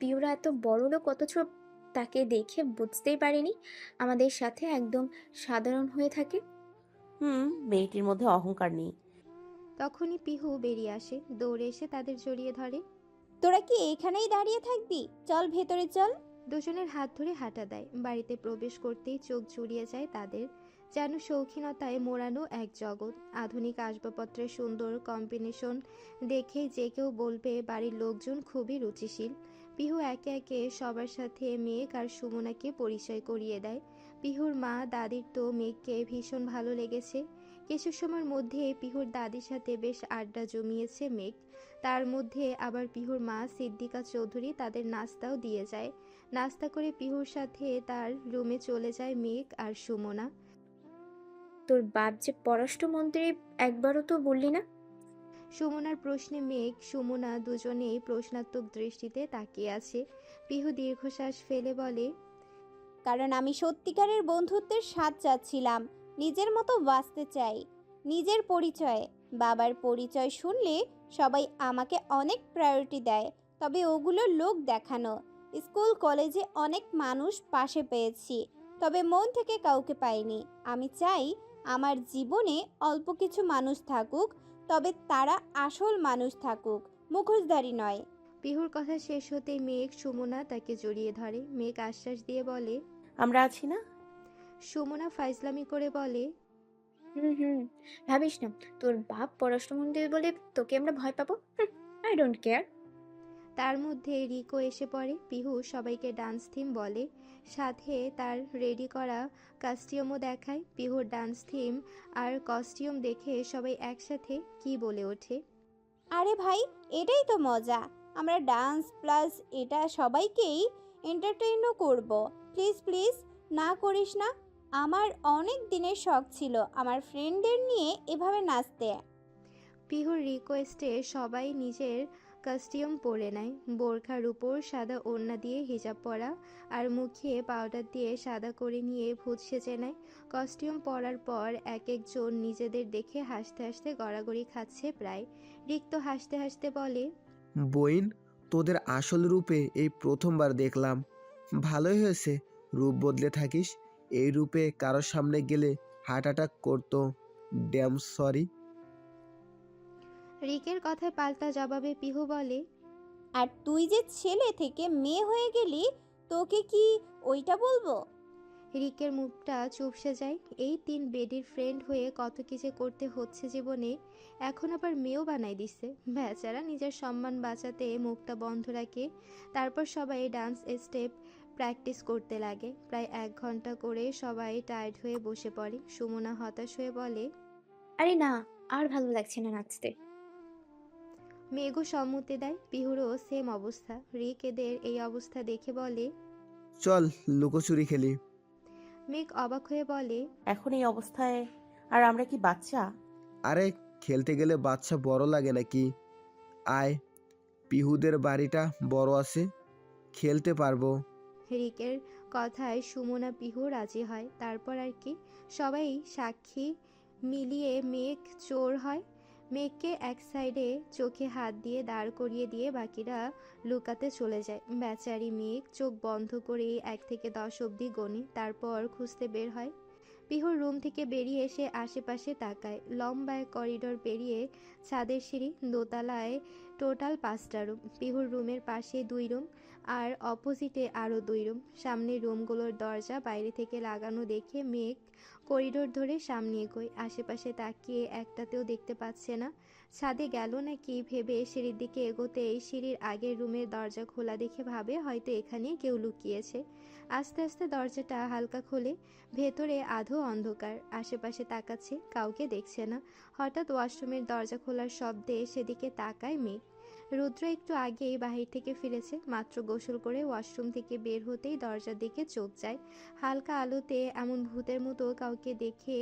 পিউরা এত বড় লোক, অথচ তাকে দেখে বুঝতেই পারিনি আমাদের সাথে একদম সাধারণ হয়ে থাকে। মেয়েটির মধ্যে অহংকার নেই। তখনই পিহু বেরিয়ে আসে, দৌড়ে এসে তাদের জড়িয়ে ধরে। তোরা কি এইখানেই দাঁড়িয়ে থাকবি? চল ভেতরে চল। দুজনের হাত ধরে হাঁটা দেয়। বাড়িতে প্রবেশ করতেই চোখ জুড়িয়ে যায় তাদের, যেন শৌখিনতায় মোড়ানো এক জগৎ। আধুনিক আসবাবপত্রের সুন্দর কম্বিনেশন দেখে যে কেউ বলবে বাড়ির লোকজন খুবই রুচিশীল। পিহু একে একে সবার সাথে মেঘ আর সুমনাকে পরিচয় করিয়ে দেয়। পিহুর মা দাদির তো মেঘকে ভীষণ ভালো লেগেছে। কিছু সময়ের মধ্যে পিহুর দাদির সাথে বেশ আড্ডা জমিয়েছে মেঘ। তার মধ্যে আবার পিহুর মা সিদ্দিকা চৌধুরী তাদের নাস্তাও দিয়ে যায়। নাস্তা করে পিহুর সাথে তার রুমে চলে যায় মেঘ আর সুমনা। তোর বাপ যে পররাষ্ট্রমন্ত্রী, একবারও তো বললি না। সুমনার প্রশ্নে মেঘ সুমনা দুজনেই প্রশ্নাত্মক দৃষ্টিতে তাকিয়ে আছে। পিহু দীর্ঘশ্বাস ফেলে বলে, কারণ আমি সত্যিকারের বন্ধুত্বের স্বাদ চাচ্ছিলাম, নিজের মতো বাঁচতে চাই, নিজের পরিচয়ে। বাবার পরিচয় শুনলে সবাই আমাকে অনেক প্রায়োরিটি দেয়, তবে ওগুলো লোক দেখানো। স্কুল কলেজে অনেক মানুষ পাশে পেয়েছি, তবে মন থেকে কাউকে পাইনি। আমি চাই আমার জীবনে অল্প কিছু মানুষ থাকুক, তবে তারা আসল মানুষ থাকুক, মুখোশধারী নয়। পিহুর কথা শেষ হতেই মেঘ সুমনা তাকে জড়িয়ে ধরে। মেঘ আশ্বাস দিয়ে বলে, আমরা আছি না? সুমনা ফাইজলামি করে বলে, হুম, ভাবিস না তোর বাপ পররাষ্ট্রমন্ত্রী বলে তোকে আমরা ভয় পাবো। I don't care. তার মধ্যে রিকো এসে পড়ে। পিহু সবাইকে ডান্স থিম বলে, সাথে তার রেডি করা কস্টিউমও দেখায়। পিহুর ডান্স থিম আর কস্টিউম দেখে সবাই একসাথে কি বলে ওঠে। আরে ভাই, এটাই তো মজা। আমরা ডান্স প্লাস এটা সবাইকেই এন্টারটেইনও করব। প্লিজ প্লিজ, না করিস না। আমার অনেক দিনের শখ ছিল আমার ফ্রেন্ডদের নিয়ে এভাবে নাচতে। পিহুর রিকোয়েস্টে সবাই নিজের কস্টিউম পরে নেয়। বোরখার উপর সাদা ওড়না দিয়ে হিজাব পরা আর মুখে পাউডার দিয়ে সাদা করে নিয়ে ভূত সেজে নেয়। কস্টিউম পরার পর এক একজন নিজেদের দেখে হাসতে হাসতে গড়াগড়ি খাচ্ছে প্রায়। রিক তো হাসতে হাসতে বলে, বইন, তোদের আসল রূপে এই প্রথমবার দেখলাম। ভালোই হয়েছে রূপ বদলে থাকিস। এই রূপে কারোর সামনে গেলে হার্ট অ্যাটাক করতো। Damn sorry. রিকের কথায় পাল্টা জবাবে পিহু বলে, আর তুই যে ছেলে থেকে মেয়ে হয়ে গেলি, তোকে কি ওইটা বলবো? রিকের মুখটা চুপসে যায়। এই 3 বেডির ফ্রেন্ড হয়ে কত কি যে করতে হচ্ছে জীবনে, এখন আবার মেয়েও বানাই দিছে। বেচারা নিজের সম্মান বাঁচাতে মুখটা বন্ধ রাখে। তারপর সবাই ডান্স স্টেপ প্র্যাকটিস করতে লাগে। প্রায় 1 ঘন্টা করে সবাই টায়ার্ড হয়ে বসে পড়ে। সুমনা হতাশ হয়ে বলে, আরে না, আর ভালো লাগছে না নাচতে। মেঘও সম্মতি দেয়। পিহুরও সেম অবস্থা। রিক এদের এই অবস্থা দেখে বলে, চল লুকোচুরি খেলি। মেঘ অবাক হয়ে বলে, এখন এই অবস্থায় আর আমরা কি বাচ্চা? আরে খেলতে গেলে বাচ্চা বড় লাগে নাকি? আয়, পিহুদের বাড়িটা বড় আছে, খেলতে পারবো। রিকের কথায় সুমনা পিহু রাজি হয়। তারপর আর কি, সবাই সাক্ষী মিলিয়ে মেঘ চোর হয়। মেঘকে এক সাইডে চোখে হাত দিয়ে দাঁড় করিয়ে দিয়ে বাকিরা লুকাতে চলে যায়। বেচারি মেঘ চোখ বন্ধ করে 1 থেকে 10 অবধি গোনে, তারপর খুঁজতে বের হয়। পিহুর রুম থেকে বেরিয়ে এসে আশেপাশে তাকায়। লম্বা এক করিডোর পেরিয়ে ছাদের সিঁড়ি, দোতলায় টোটাল 5টা রুম। পিহুর রুমের পাশে 2 রুম আর অপোজিটে আরও 2 রুম। সামনের রুমগুলোর দরজা বাইরে থেকে লাগানো দেখে মেঘ করিডোর ধরে সামনে এগোয়। আশেপাশে তাকিয়ে একটাতেও দেখতে পাচ্ছে না। ছাদে গেল নাকি ভেবে সিঁড়ির দিকে এগোতেই সিঁড়ির আগের রুমের দরজা খোলা দেখে ভাবে হয়তো এখানেই কেউ লুকিয়েছে। আস্তে আস্তে দরজাটা হালকা খোলে। ভেতরে আধো অন্ধকার। আশেপাশে তাকাচ্ছে, কাউকে দেখছে না। হঠাৎ ওয়াশরুমের দরজা খোলার শব্দে সেদিকে তাকায় মেঘ। রুদ্র একটু আগেই বাহির থেকে ফিরেছে। মাত্র গোসল করে ওয়াশরুম থেকে বের হতেই দরজার দিকে চোখ যায়। হালকা আলোতে এমন ভূতের মতো কাউকে দেখে,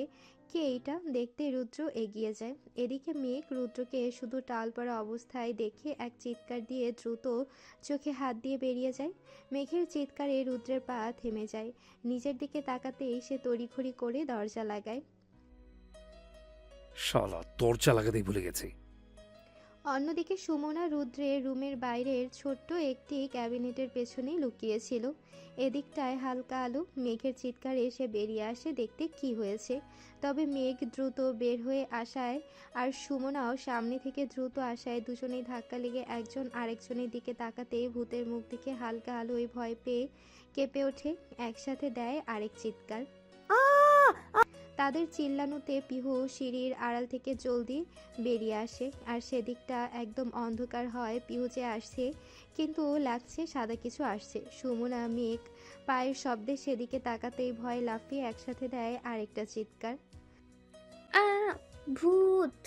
কে এইটা দেখতে রুদ্র এগিয়ে যায়। এদিকে মেঘ রুদ্রকে শুধু টাল পড়া অবস্থায় দেখে এক চিৎকার দিয়ে দ্রুত চোখে হাত দিয়ে বেরিয়ে যায়। মেঘের চিৎকারে রুদ্রের পা থেমে যায়। নিজের দিকে তাকাতেই সে তড়িঘড়ি করে দরজা লাগায়। শালা দরজা লাগাতেই ভুলে গেছি। অন্যদিকে সুমনা রুদ্রের রুমের বাইরের ছোট্ট একটি ক্যাবিনেটের পেছনেই লুকিয়েছিল। এদিকটায় হালকা আলো। মেঘের চিৎকারে এসে বেরিয়ে আসে দেখতে কি হয়েছে। তবে মেঘ দ্রুত বের হয়ে আসায় আর সুমনাও সামনে থেকে দ্রুত আসায় দুজনেই ধাক্কা লেগে একজন আরেকজনের দিকে তাকাতেই ভূতের মুখ দেখে হালকা আলোয় ভয় পেয়ে কেঁপে ওঠে। একসাথে দেয় আরেক চিৎকার। তাদের চিল্লানোতে পিহু সিঁড়ির আড়াল থেকে জলদি বেরিয়ে আসে। আর সেদিকটা একদম অন্ধকার হয়। পিহু যে আসছে, কিন্তু লাগছে সাদা কিছু আসছে। সুমনা মেঘ পায়ের শব্দে সেদিকে তাকাতেই ভয় লাফিয়ে একসাথে দেয় আরেকটা চিৎকার। আ ভূত!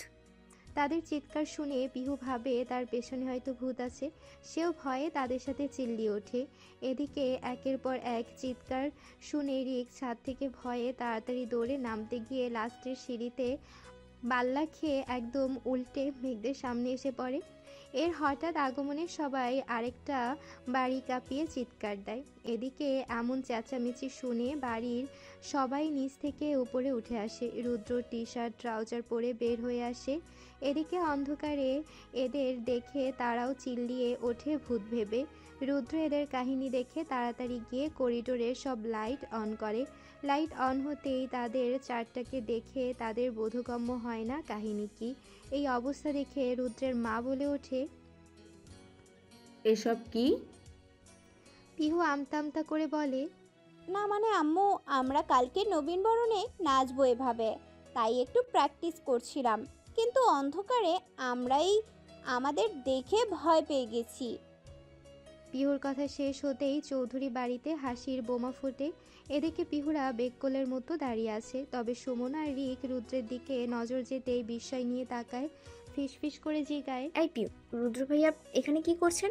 তাদের চিৎকার শুনে পিহু ভাবে তার পেছনে হয়তো ভূত আছে। সেও ভয়ে তাদের সাথে চিল্লিয়ে ওঠে। এদিকে একের পর এক চিৎকার শুনে রিক ছাদ থেকে ভয়ে তাড়াতাড়ি দৌড়ে নামতে গিয়ে লাস্টের সিঁড়িতে বাল্লা খেয়ে একদম উল্টে মেঘদের সামনে এসে পড়ে। এর হঠাৎ আগমনে সবাই আরেকটা বাড়ি কাঁপিয়ে চিৎকার দেয়। এদিকে এমন চেঁচামেচি শুনে বাড়ির সবাই নিচ থেকে উপরে উঠে আসে। রুদ্র টি শার্ট ট্রাউজার পরে বের হয়ে আসে। এদিকে অন্ধকারে এদের দেখে তারাও চিল্লিয়ে ওঠে ভূত ভেবে। রুদ্র এদের কাহিনী দেখে তাড়াতাড়ি গিয়ে করিডোরে সব লাইট অন করে। লাইট অন হতেই তাদের চারটাকে দেখে তাদের বোধগম্য হয় না কাহিনী কি। এই অবস্থা দেখে রুদ্রের মা বলে ওঠে, এসব কি? পিহু আমতা আমতা করে বলে, না মানে আম্মু, আমরা কালকে নবীনবরণে নাচবো এভাবে, তাই একটু প্র্যাকটিস করছিলাম, কিন্তু অন্ধকারে আমরাই আমাদের দেখে ভয় পেয়ে গেছি। পিহুর কথা শেষ হতেই চৌধুরী বাড়িতে হাসির বোমা ফোটে। এদিকে পিহুরা বেককলের মতো দাঁড়িয়ে আছে। তবে সুমনা আর রিক রুদ্রের দিকে নজর যেতেই বিস্ময় নিয়ে তাকায়, ফিসফিস করে জিগায়। এই পিউ, রুদ্র ভাইয়া এখানে কি করছেন?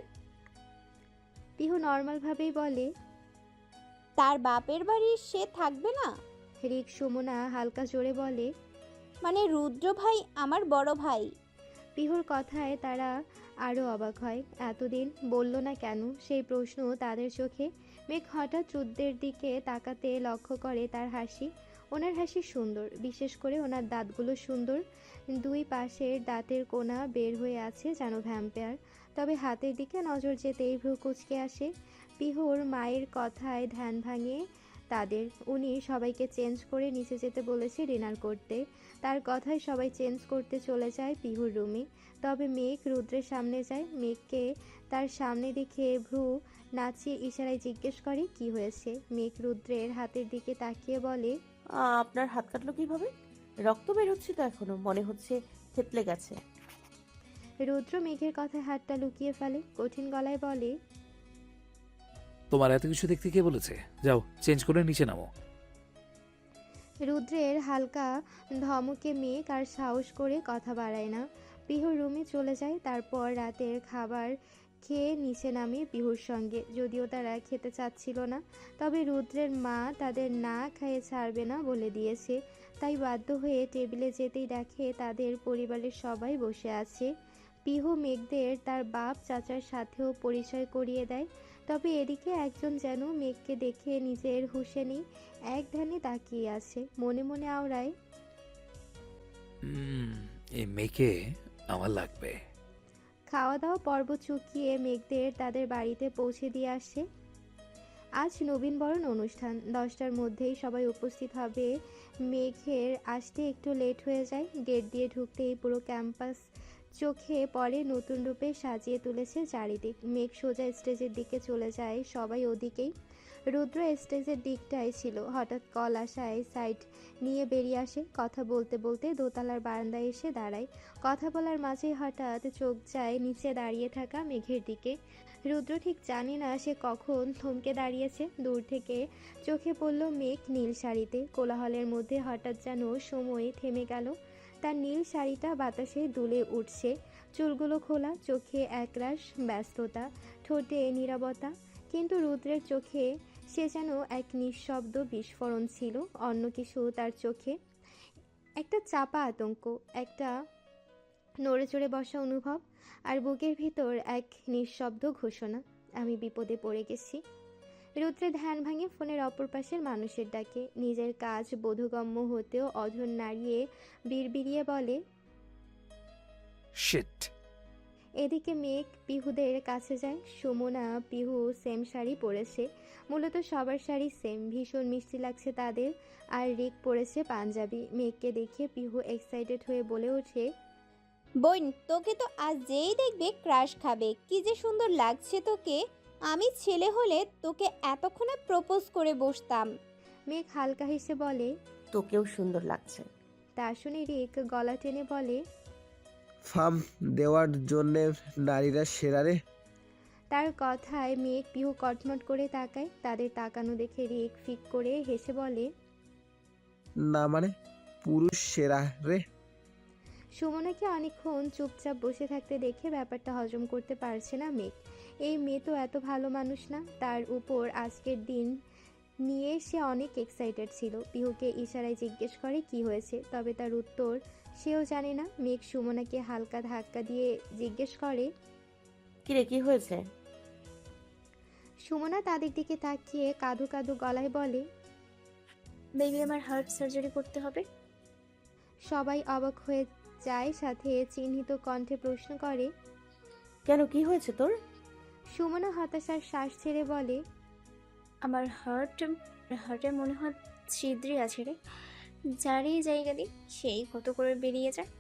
পিহু নর্মালভাবেই বলে, তার বাপের বাড়ি সে থাকবে না? রিক সুমনা হালকা জোরে বলে, মানে রুদ্র ভাই আমার বড় ভাই। পিহুর কথায় তারা আরও অবাক হয়। এতদিন বলল না কেন, সেই প্রশ্ন তাদের চোখে। মেঘ হঠাৎ রুদ্রের দিকে তাকাতে লক্ষ্য করে তার হাসি। ওনার হাসি সুন্দর, বিশেষ করে ওনার দাঁতগুলো সুন্দর। দুই পাশের দাঁতের কোণা বের হয়ে আছে যেন ভ্যাম্পায়ার। তবে হাতের দিকে নজর যেতেই ভ্রু কুঁচকে আসে। পিহুর মায়ের কথায় ধ্যান ভাঙে তাদের। উনি সবাইকে চেঞ্জ করে নিচে যেতে বলেছে ডিনার করতে। তার কথায় সবাই চেঞ্জ করতে চলে যায় পিহুর রুমে। তবে মেঘ রুদ্রের সামনে যায়। মেঘকে তার সামনে দেখে ভ্রু নাচিয়ে ইশারায় জিজ্ঞেস করে কি হয়েছে। মেঘ রুদ্রের হাতের দিকে তাকিয়ে বলে, আপনার হাত কাটলো কিভাবে? রক্ত বের হচ্ছে তো এখনো, মনে হচ্ছে থেতলে গেছে। রুদ্র মেঘের কথায় হাতটা লুকিয়ে ফেলে, কঠিন গলায় বলে, তোমার এত কিছু দেখতে কে বলেছে? যাও চেঞ্জ করে নিচে নামো। রুদ্রের হালকা ধমকে মেঘ আর সাহস করে কথা বাড়ায় না। পিহুর রুমে চলে যায়। তারপর রাতের খাবার খেয়ে নিচে নামে পিহুর সঙ্গে। যদিও তারা খেতে চাচ্ছিল না, তবে রুদ্রের মা তাদের না খাইয়ে ছাড়বে না বলে দিয়েছে। তাই বাধ্য হয়ে টেবিলে যেতেই দেখে তাদের পরিবারের সবাই বসে আছে। পিহু মেঘদের তার বাপ চাচার সাথেও পরিচয় করিয়ে দেয়। তবে এদিকে একজন যেন মেঘকে দেখে নিজের হুঁশে নেই, এক ধ্যানে তাকিয়ে আছে, মনে মনে আওড়ায়, এই মেয়েকে আমার লাগবে। খাওয়া দাওয়া পর্ব চুকিয়ে মেঘদের তাদের বাড়িতে পৌঁছে দিয়ে আসে। আজ নবীনবরণ অনুষ্ঠান, 10টার মধ্যেই সবাই উপস্থিত হবে। মেঘের আসতে একটু লেট হয়ে যায়। গেট দিয়ে ঢুকতেই পুরো ক্যাম্পাস চোখে পড়ে, নতুন রূপে সাজিয়ে তুলেছে চারিদিক। মেঘ সোজা স্টেজের দিকে চলে যায়, সবাই ওদিকেই। রুদ্র স্টেজের দিকটাই ছিল। হঠাৎ কল আসায় সাইড নিয়ে বেরিয়ে আসে। কথা বলতে বলতে দোতলার বারান্দায় এসে দাঁড়ায়। কথা বলার মাঝেই হঠাৎ চোখ যায় নিচে দাঁড়িয়ে থাকা মেঘের দিকে। রুদ্র ঠিক জানে না সে কখন থমকে দাঁড়িয়েছে। দূর থেকে চোখে পড়ল মেঘ নীল শাড়িতে। কোলাহলের মধ্যে হঠাৎ যেন সময় থেমে গেল। তার নীল শাড়িটা বাতাসে দুলে উঠছে, চুলগুলো খোলা, চোখে একরাশ ব্যস্ততা, ঠোঁটে নীরবতা। কিন্তু রুদ্রের চোখে সে যেন এক নিঃশব্দ বিস্ফোরণ ছিল। অন্য কিছু তার চোখে, একটা চাপা আতঙ্ক, একটা নড়ে চড়ে বসা অনুভব, আর বুকের ভিতর এক নিঃশব্দ ঘোষণা, আমি বিপদে পড়ে গেছি। রুদ্রের ধ্যান ভাঙে ফোনের অপর পাশের মানুষের ডাকে। নিজের কাজ বোধগম্য হতেও অধর নাড়িয়ে বিড়বিড়িয়ে বলে, শিট। এদিকে মেঘ পিহুদের কাছে যায়। সুমনা পিহু সেম শাড়ি পরেছে, মূলত সবার শাড়ি সেম, ভীষণ মিষ্টি লাগছে তাদের। আর রিক পরেছে পাঞ্জাবি। মেঘকে দেখে পিহু এক্সাইটেড হয়ে বলে ওঠে, বোন, তোকে তো আজ যেই দেখবে ক্রাশ খাবে, কি যে সুন্দর লাগছে তোকে। আমি ছেলে হলে তোকে এতক্ষণে প্রপোজ করে বসতাম। মেঘ হালকা হেসে বলে, তোকেও সুন্দর লাগছে। তা শুনে রিক গলা টেনে বলে, ফার্ম দেওয়ার জন্যে নারীরা সেরা রে। তার কথায় মেঘ পিহু কটমট করে তাকায়। তাদের তাকানো দেখে রিক ফিক করে হেসে বলে, না মানে পুরুষ সেরা রে। সুমনাকে অনেকক্ষণ চুপচাপ বসে থাকতে দেখে ব্যাপারটা হজম করতে পারছে না মেঘ। এই মেয়ে তো এত ভালো মানুষ না। তার উপর আজকের দিন নিয়ে সে অনেক এক্সাইটেড ছিল। পিহুকে ইশারায় জিজ্ঞেস করে কি হয়েছে, তবে তার উত্তর সেও জানে না। মেঘ সুমনাকে হালকা ধাক্কা দিয়ে জিজ্ঞেস করে, কিরে, কি হয়েছে? সুমনা তাদের দিকে তাকিয়ে কাঁদো কাঁদো গলায় বলে, বেবি, আমার হার্ট সার্জারি করতে হবে। সবাই অবাক হয়ে চায়, সাথে চিহ্নিত কণ্ঠে প্রশ্ন করে। কেন, কি হয়েছে তোর? সুমনা হতাশার শ্বাস ছেড়ে বলে, আমার হার্টে মনে হয় ছিদ্রি আছে রে, যারই জায়গা দিই সেই কত করে বেরিয়ে যায়।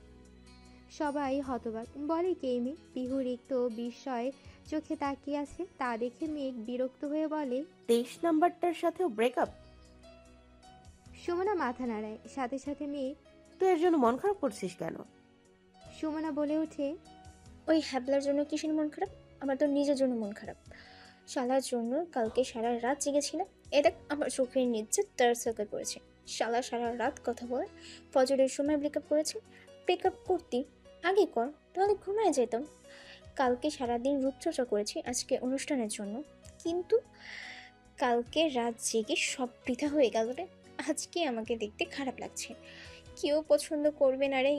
সবাই হতবাক। বলে কে মেঘ? পিহু রিক্ত বিস্ময় চোখে তাকিয়ে আছে। তা দেখে মেঘ বিরক্ত হয়ে বলে। 23 নাম্বারটার সাথেও ব্রেকআপ? সুমনা মাথা নাড়ায়। সাথে সাথে মেঘ। তুই এর জন্য মন খারাপ করছিস কেন? সুমনা বলে ওঠে, ওই হ্যাবলার জন্য কিসের মন খারাপ? আমার তো নিজের জন্য মন খারাপ। শালার জন্য কালকে সারা রাত জেগেছিলাম। এ দেখ আমার চোখের নিচে ডার্ক সার্কেল পড়েছে। শালা সারা রাত কথা বলে ফজরের সময় ব্রেকআপ করেছে। ব্রেকআপ করতি আগে কর, তাহলে ঘুমায় যেতাম। কালকে সারাদিন রূপচর্চা করেছি আজকে অনুষ্ঠানের জন্য, কিন্তু কালকে রাত জেগে সব বৃথা হয়ে গেল রে। আজকে আমাকে দেখতে খারাপ লাগছে, কেউ পছন্দ করবে না রে।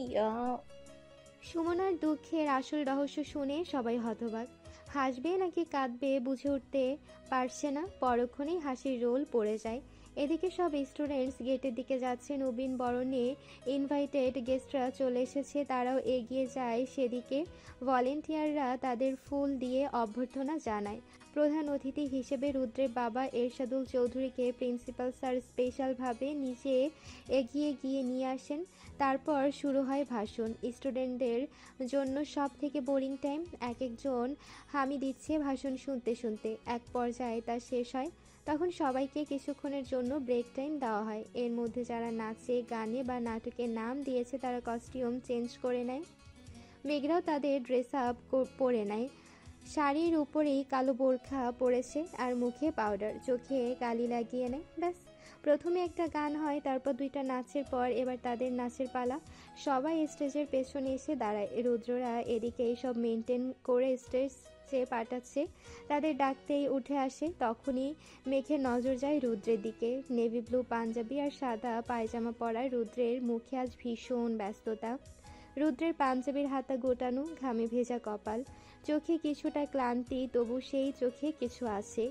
সুমনার দুঃখের আসল রহস্য শুনে সবাই হতবাক। হাসবে নাকি কাঁদবে বুঝে উঠতে পারছে না। পরক্ষণেই হাসির রোল পড়ে যায়। এদিকে সব স্টুডেন্টস গেটের দিকে যাচ্ছে। নবীন বরণে ইনভাইটেড গেস্টরা চলে এসেছে, তারাও এগিয়ে যায় সেদিকে। ভলেন্টিয়াররা তাদের ফুল দিয়ে অভ্যর্থনা জানায়। প্রধান অতিথি হিসেবে রুদ্রের বাবা এরশাদুল চৌধুরীকে প্রিন্সিপাল স্যার স্পেশালভাবে নিজে এগিয়ে গিয়ে নিয়ে আসেন। তারপর শুরু হয় ভাষণ। স্টুডেন্টদের জন্য সব থেকে বোরিং টাইম। এক একজন হামি দিচ্ছে ভাষণ শুনতে শুনতে। এক পর্যায়ে তা শেষ হয়। তখন সবাইকে কিছুক্ষণের জন্য ব্রেক টাইম দেওয়া হয়। এর মধ্যে যারা নাচে, গানে বা নাটকের নাম দিয়েছে তারা কস্টিউম চেঞ্জ করে নেয়। মেঘরাও তাদের ড্রেস আপ পরে নেয়। শাড়ির উপরেই কালো বোরখা পরেছে আর মুখে পাউডার, চোখে কালি লাগিয়ে নেয়। ব্যাস, প্রথমে একটা গান হয়, তারপর দুইটা নাচের পর এবার তাদের নাচের পালা। সবাই স্টেজের পেছনে এসে দাঁড়ায়। রুদ্ররা এদিকে এইসব মেনটেন করে স্টেজে পাঠাচ্ছে। তাদের ডাকতেই উঠে আসে। তখনই মেঘের নজর যায় রুদ্রের দিকে। নেভি ব্লু পাঞ্জাবি আর সাদা পায়জামা পরা রুদ্রের মুখে আজ ভীষণ ব্যস্ততা। রুদ্রের পাঞ্জাবির হাতা গোটানো, ঘামে ভেজা কপাল, চোখে কিছুটা ক্লান্তি, তবু সেই চোখে কিছু আছে,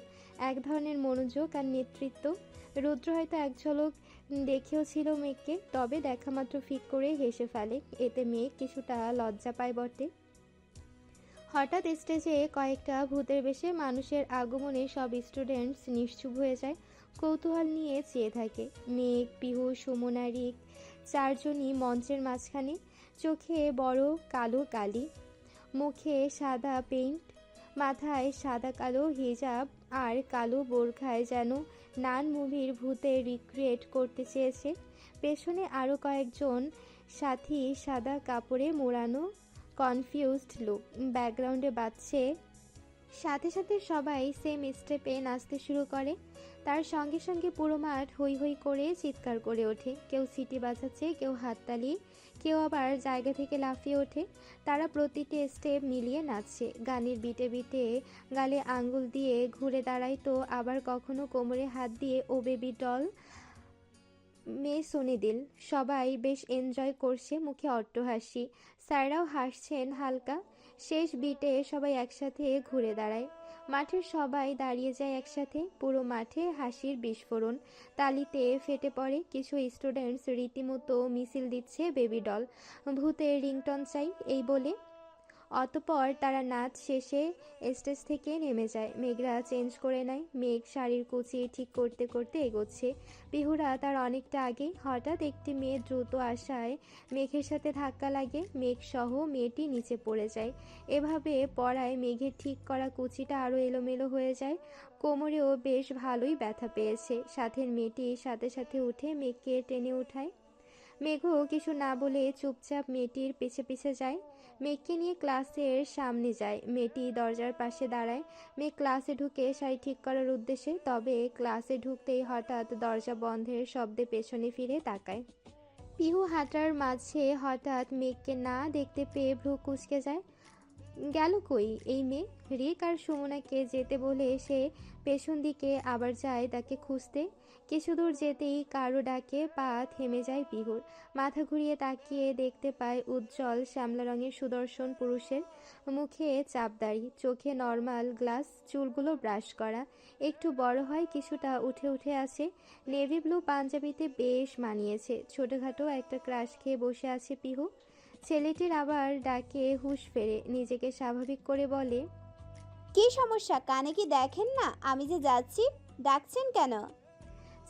এক ধরনের মনোযোগ আর নেতৃত্ব। রুদ্র হয়তো এক ঝলক দেখেও ছিল মেঘকে, তবে দেখা মাত্র ফিক করে হেসে ফেলে। এতে মেঘ কিছুটা লজ্জা পায় বটে। হঠাৎ স্টেজে কয়েকটা ভূতের বেশে মানুষের আগমনে সব স্টুডেন্টস নিশ্চুপ হয়ে যায়, কৌতূহল নিয়ে চেয়ে থাকে। মেঘ, পিহু, সুমনা, রিক চারজনই মঞ্চের মাঝখানে। চোখে বড় কালো কালি, মুখে সাদা পেইন্ট, মাথায় সাদা কালো হিজাব আর কালো বোরখায় যেন নান মুভির ভূতে রিক্রিয়েট করতে চেয়েছে। পেছনে আরও কয়েকজন সাথী সাদা কাপড়ে মোড়ানো কনফিউজড লুক। ব্যাকগ্রাউন্ডে বাজছে। সাথে সাথে সবাই সেম স্টেপে নাচতে শুরু করে। তার সঙ্গে সঙ্গে পুরো মাঠ হৈ হৈ করে চিৎকার করে ওঠে। কেউ সিটি বাজাচ্ছে, কেউ হাততালি, কেউ আবার জায়গা থেকে লাফিয়ে ওঠে। তারা প্রতিটি স্টেপ মিলিয়ে নাচছে। গানের বিটে বিটে গালে আঙ্গুল দিয়ে ঘুরে দাঁড়ায়, তো আবার কখনো কোমরে হাত দিয়ে ও বেবি ডল মেয়ে শোনে দিল। সবাই বেশ এনজয় করছে, মুখে অট্টহাসি। স্যাররাও হাসছেন হালকা। শেষ বিটে সবাই একসাথে ঘুরে দাঁড়ায়। মাঠের সবাই দাঁড়িয়ে যায় একসাথে। পুরো মাঠে হাসির বিস্ফোরণ। তালিতে ফেটে পড়ে। কিছু স্টুডেন্টস রীতিমতো মিছিল দিচ্ছে বেবি ডল, ভূতের রিংটন চাই এই বলে। অতপর তারা নাচ শেষে স্টেজ থেকে নেমে যায়। মেঘরা চেঞ্জ করে নেয়। মেঘ শাড়ির কুচি ঠিক করতে করতে এগোচ্ছে। পিহুরা তার অনেকটা আগেই। হঠাৎ একটি মেয়ে দ্রুত আসায় মেঘের সাথে ধাক্কা লাগে। মেঘ সহ মেয়েটি নিচে পড়ে যায়। এভাবে পড়ায় মেঘের ঠিক করা কুচিটা আরও এলোমেলো হয়ে যায়। কোমরেও বেশ ভালোই ব্যথা পেয়েছে। সাথের মেয়েটি সাথে সাথে উঠে মেঘকে টেনে উঠায়। মেঘও কিছু না বলে চুপচাপ মেয়েটির পিছে পিছে যায়। মেঘকে নিয়ে ক্লাসের সামনে যায়। মেয়েটি দরজার পাশে দাঁড়ায়। মেঘ ক্লাসে ঢুকে শাড়ি ঠিক করার উদ্দেশ্যে, তবে ক্লাসে ঢুকতেই হঠাৎ দরজা বন্ধের শব্দে পেছনে ফিরে তাকায়। পিহু হাঁটার মাঝে হঠাৎ মেঘকে না দেখতে পেয়ে ভ্রু কুঁচকে যায়। গেল কই এই মেয়ে? রিক আর সুমনাকে যেতে বলে সে পেছন দিকে আবার যায় তাকে খুঁজতে। কিছু দূর যেতেই কারো ডাকে পা থেমে যায় পিহুর। মাথা ঘুরিয়ে তাকিয়ে দেখতে পায় উজ্জ্বল শ্যামলা রঙের সুদর্শন পুরুষের। মুখে চাপদাড়ি, চোখে নর্মাল গ্লাস, চুলগুলো ব্রাশ করা, একটু বড় হয়, কিছুটা উঠে উঠে আছে। নেভি ব্লু পাঞ্জাবিতে বেশ মানিয়েছে। ছোটোখাটো একটা ক্রাশ খেয়ে বসে আছে পিহু। ছেলেটির আবার ডাকে হুঁশ ফেরে, নিজেকে স্বাভাবিক করে বলে, কি সমস্যা? কানে কি দেখেন না আমি যে যাচ্ছি? ডাকছেন কেন?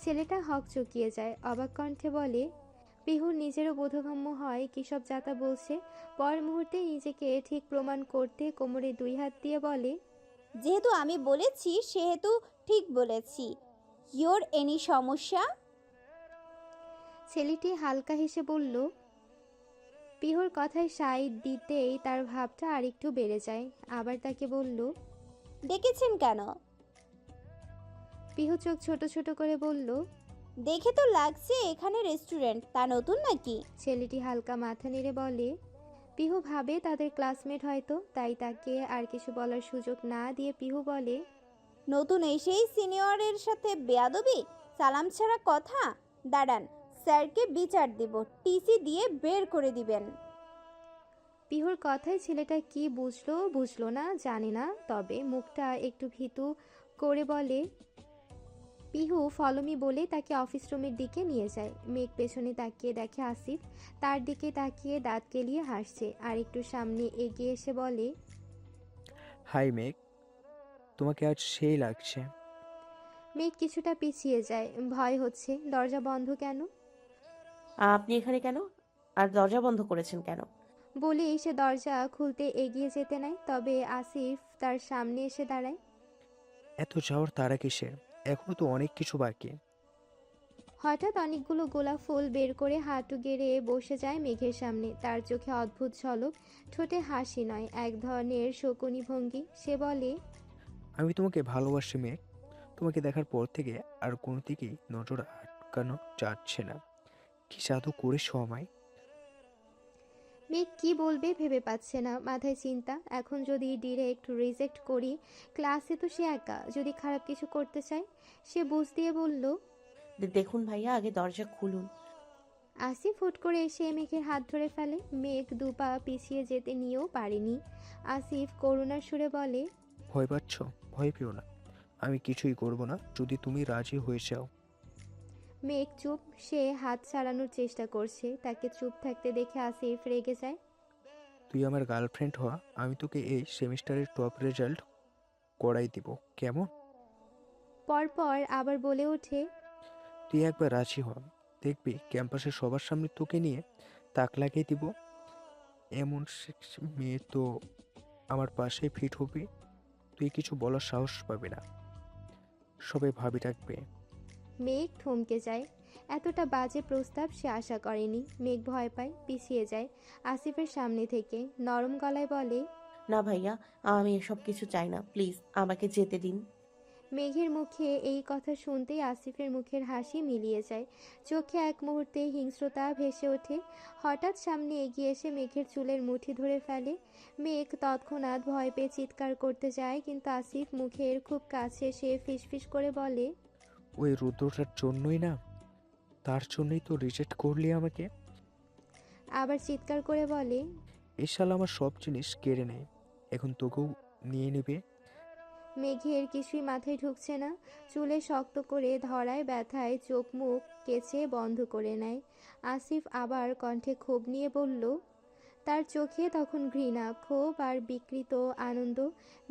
ছেলেটা হক চকিয়ে যায়, অবাক কণ্ঠে বলে। পিহুর নিজেরও বোধগম্য হয় কী সব যাতা বলছে। পর মুহূর্তে নিজেকে ঠিক প্রমাণ করতে কোমরে 2 হাত দিয়ে বলে, যেহেতু আমি বলেছি সেহেতু ঠিক বলেছি। ইয়োর এনি সমস্যা? ছেলেটি হালকা হেসে বলল। পিহুর কথায় সায় দিতেই তার ভাবটা আরেকটু বেড়ে যায়। আবার তাকে বলল, ডেকেছেন কেন? পিহু চোখ ছোট ছোট করে বলল। দেখে তো লাগছে এখানে রেস্টুরেন্ট, তা নতুন নাকি? ছেলেটি হালকা মাথা নেড়ে বলে। পিহু ভাবে তাদের ক্লাসমেট হয়তো, তাই তাকে আর কিছু বলার সুযোগ না দিয়ে পিহু বলে, নতুন এসেই সিনিয়রের সাথে বেয়াদবি? সালাম ছাড়া কথা? দাঁড়ান, স্যারকে বিচার দেব, টিসি দিয়ে বের করে দিবেন। পিহুর কথায় ছেলেটা কি বুঝলো না জানে না, তবে মুখটা একটু ভীতু করে বলে। পিহু ফলোমি বলে তাকে অফিস রুমের দিকে নিয়ে যায়। মেঘ পেছনে তাকিয়ে দেখে আসিফ তার দিকে তাকিয়ে দাঁত কেলিয়ে হাসছে, আর একটু সামনে এগিয়ে এসে বলে, হাই মেঘ, তোমাকে আজ সেই লাগছে। মেঘ কিছুটা পিছিয়ে যায়, ভয় হচ্ছে। দরজা বন্ধ কেন? আপনি এখানে কেন? আর দরজা বন্ধ করেছেন কেন? বলেই সে দরজা খুলতে এগিয়ে যেতে নেয়, তবে আসিফ তার সামনে এসে দাঁড়ায়। এত যাওয়ার তাড়া কিসের? এখনো তো অনেক কিছু বাকি। হঠাৎ অনেকগুলো গোলাপ ফুল বের করে হাঁটু গেড়ে বসে যায় মেঘের সামনে। তার চোখে অদ্ভুত ঝলক, ঠোঁটে হাসি নয়, এক ধরনের শকুনি ভঙ্গি। সে বলে, আমি তোমাকে ভালোবাসি মেঘ। তোমাকে দেখার পর থেকে আর কোনো দিকেই নজর আটকানো যাচ্ছে না। কি জাদু করেছো আমায়। মেঘ কি বলবে ভেবে পাচ্ছে না, মাথায় চিন্তা। এখন যদি ডিরেক্ট রিজেক্ট করি, ক্লাসে তো সে একা, যদি খারাপ কিছু করতে চায়। সে বুঝ দিয়ে বলল। দেখুন ভাইয়া, আগে দরজা খুলুন। আসিফ হুট করে এসে মেঘের হাত ধরে ফেলে। মেঘ 2 পা পিছিয়ে যেতে নিয়েও পারেনি। আসিফ করুণার সুরে বলে, ভয় পাচ্ছ? ভয় পেও না, আমি কিছুই করব না যদি তুমি রাজি হয়ে যাও। মেঘ চুপ। সে হাত ছাড়ানোর চেষ্টা করছে, তাকে চুপ থাকতে দেখে আসিফ রেগে যায়। তুই আমার গার্লফ্রেন্ড হওয়া, আমি তোকে এই সেমিস্টারের টপ রেজাল্ট করাই দিব, কেমন? পরপর আবার বলে ওঠে, তুই একবার রাজি হ, দেখবি ক্যাম্পাসে সবার সামনে তোকে নিয়ে তাক লাগিয়ে দিব। এমন মেয়ে তো আমার পাশে ফিট হবি, তুই কিছু বলার সাহস পাবি না, সবাই ভাবি রাখবে। মেঘ থমকে যায়। এতটা বাজে প্রস্তাব সে আশা করেনি। মেঘ ভয় পায়, পিছিয়ে যায় আসিফের সামনে থেকে। নরম গলায় বলে, না ভাইয়া, আমি এসব কিছু চাই না, প্লিজ আমাকে যেতে দিন। মেঘের মুখে এই কথা শুনতেই আসিফের মুখের হাসি মিলিয়ে যায়। চোখে এক মুহূর্তে হিংস্রতা ভেসে ওঠে। হঠাৎ সামনে এগিয়ে এসে মেঘের চুলের মুঠি ধরে ফেলে। মেঘ তৎক্ষণাৎ ভয় পেয়ে চিৎকার করতে যায়, কিন্তু আসিফ মুখের খুব কাছে এসে ফিসফিস করে বলে, ওই রুদ্রটার জন্যই না, তার জন্যই তো রিজেক্ট করলি আমাকে। আবার চিৎকার করে বলে, এই শালা আমার সব জিনিস কেড়ে নেয়, এখন তোকেও নিয়ে নেবে। মেঘের কিছুই মাথায় ঢুকছে না। চুলে শক্ত করে ধরায় ব্যথায় চোখ মুখ কেচে বন্ধ করে নেয়। আসিফ আবার কণ্ঠে ক্ষোভ নিয়ে বলল। তার চোখে তখন ঘৃণা, ক্ষোভ আর বিকৃত আনন্দ।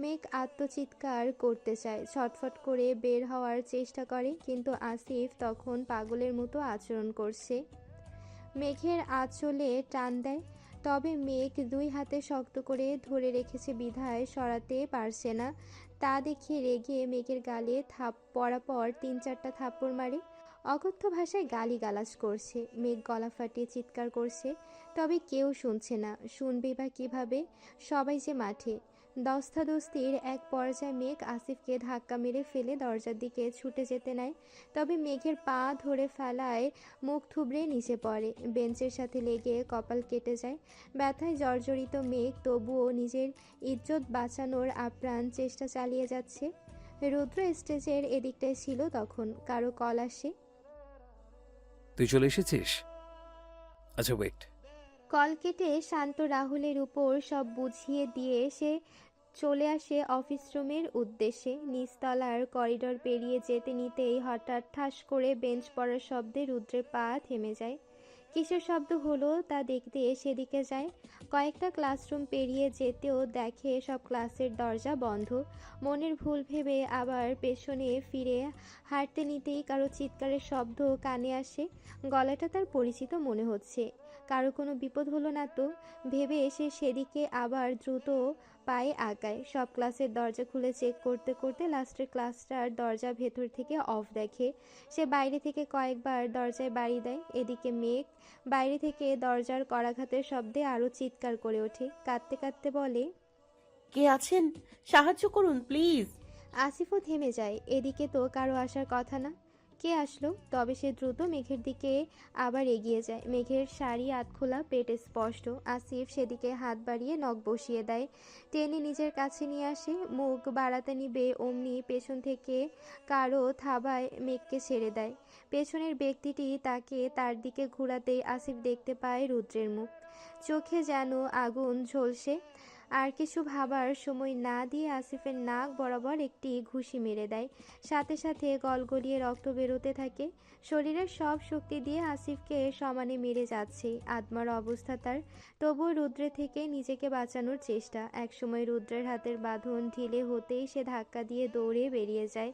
মেঘ আত্মচিৎকার করতে চায়, ছটফট করে বের হওয়ার চেষ্টা করে, কিন্তু আসিফ তখন পাগলের মতো আচরণ করছে। মেঘের আঁচলে টান দেয়, তবে মেঘ 2 হাতে শক্ত করে ধরে রেখেছে বিধায় সরাতে পারছে না। তা দেখে রেগে মেঘের গালে পরাপর 3-4টা থাপ্পড় মারে। অকথ্য ভাষায় গালিগালাজ করছে। মেঘ গলা ফাটিয়ে চিৎকার করছে, তবে কেউ শুনছে না। শুনবে বা কিভাবে? সবাই যে মাঠে। ধস্তাধস্তির এক পর্যায়ে মেঘ আসিফকে ধাক্কা মেরে ফেলে দরজার দিকে ছুটে যেতে নেয়, তবে মেঘের পা ধরে ফেলায় মুখ থুবড়ে নিচে পড়ে। বেঞ্চের সাথে লেগে কপাল কেটে যায়। ব্যথায় জর্জরিত মেঘ তবুও নিজের ইজ্জত বাঁচানোর আপ্রাণ চেষ্টা চালিয়ে যাচ্ছে। রুদ্র স্টেজের এদিকটায় ছিল তখন। কারো কল আসে। তুই চলে এসেছিস? আচ্ছা ওয়েট। কল কেটে শান্ত রাহুলের উপর সব বুঝিয়ে দিয়ে সে চলে আসে অফিস রুমের উদ্দেশ্যে। নিচতলার করিডর পেরিয়ে যেতে নিতেই হঠাৎ ঠাস করে বেঞ্চ পড়ার শব্দে রুদ্রের পা থেমে যায়। কিসের শব্দ হলো তা দেখতে সেদিকে যায়। কয়েকটা ক্লাসরুম পেরিয়ে যেতেও দেখে সব ক্লাসের দরজা বন্ধ। মনের ভুল ভেবে আবার পেছনে ফিরে হাঁটতে নিতেই কারো চিৎকারের শব্দ কানে আসে। গলাটা তার পরিচিত মনে হচ্ছে। কারো কোনো বিপদ হলো না তো ভেবে এসে সেদিকে আবার দ্রুত পায়ে আগায়। সব ক্লাসের দরজা খুলে চেক করতে করতে লাস্টের ক্লাসটার দরজা ভেতর থেকে অফ দেখে। সে বাইরে থেকে কয়েকবার দরজায় বাড়ি দেয়। এদিকে মেঘ বাইরে থেকে দরজার করাঘাতের শব্দে আরও চিৎকার করে ওঠে। কাঁদতে কাঁদতে বলে, কে আছেন? সাহায্য করুন প্লিজ। আসিফও থেমে যায়। এদিকে তো কারো আসার কথা না। কে আসলো? তবে সে দ্রুত মেঘের দিকে আবার এগিয়ে যায়। মেঘের শাড়ি আধখোলা, পেট স্পষ্ট। আসিফ সেদিকে হাত বাড়িয়ে নখ বসিয়ে দেয়, টেনে নিজের কাছে নিয়ে আসে। মুখ বাড়াতে নিবে অমনি পেছন থেকে কারো থাবায় মেঘকে ছেড়ে দেয়। পেছনের ব্যক্তিটি তাকে তার দিকে ঘোরাতেই আসিফ দেখতে পায় রুদ্রের মুখ। চোখে যেন আগুন ঝলসে। আর কিছু ভাবার সময় না দিয়ে আসিফের নাক বরাবর একটি ঘুষি মেরে দেয়। সাথে সাথে গলগলিয়ে রক্ত বেরোতে থাকে। শরীরের সব শক্তি দিয়ে আসিফকে সমানে মেরে যাচ্ছে। আত্মার অবস্থা তার। তবুও রুদ্রের থেকে নিজেকে বাঁচানোর চেষ্টা। একসময় রুদ্রের হাতের বাঁধন ঢিলে হতেই সে ধাক্কা দিয়ে দৌড়ে বেরিয়ে যায়।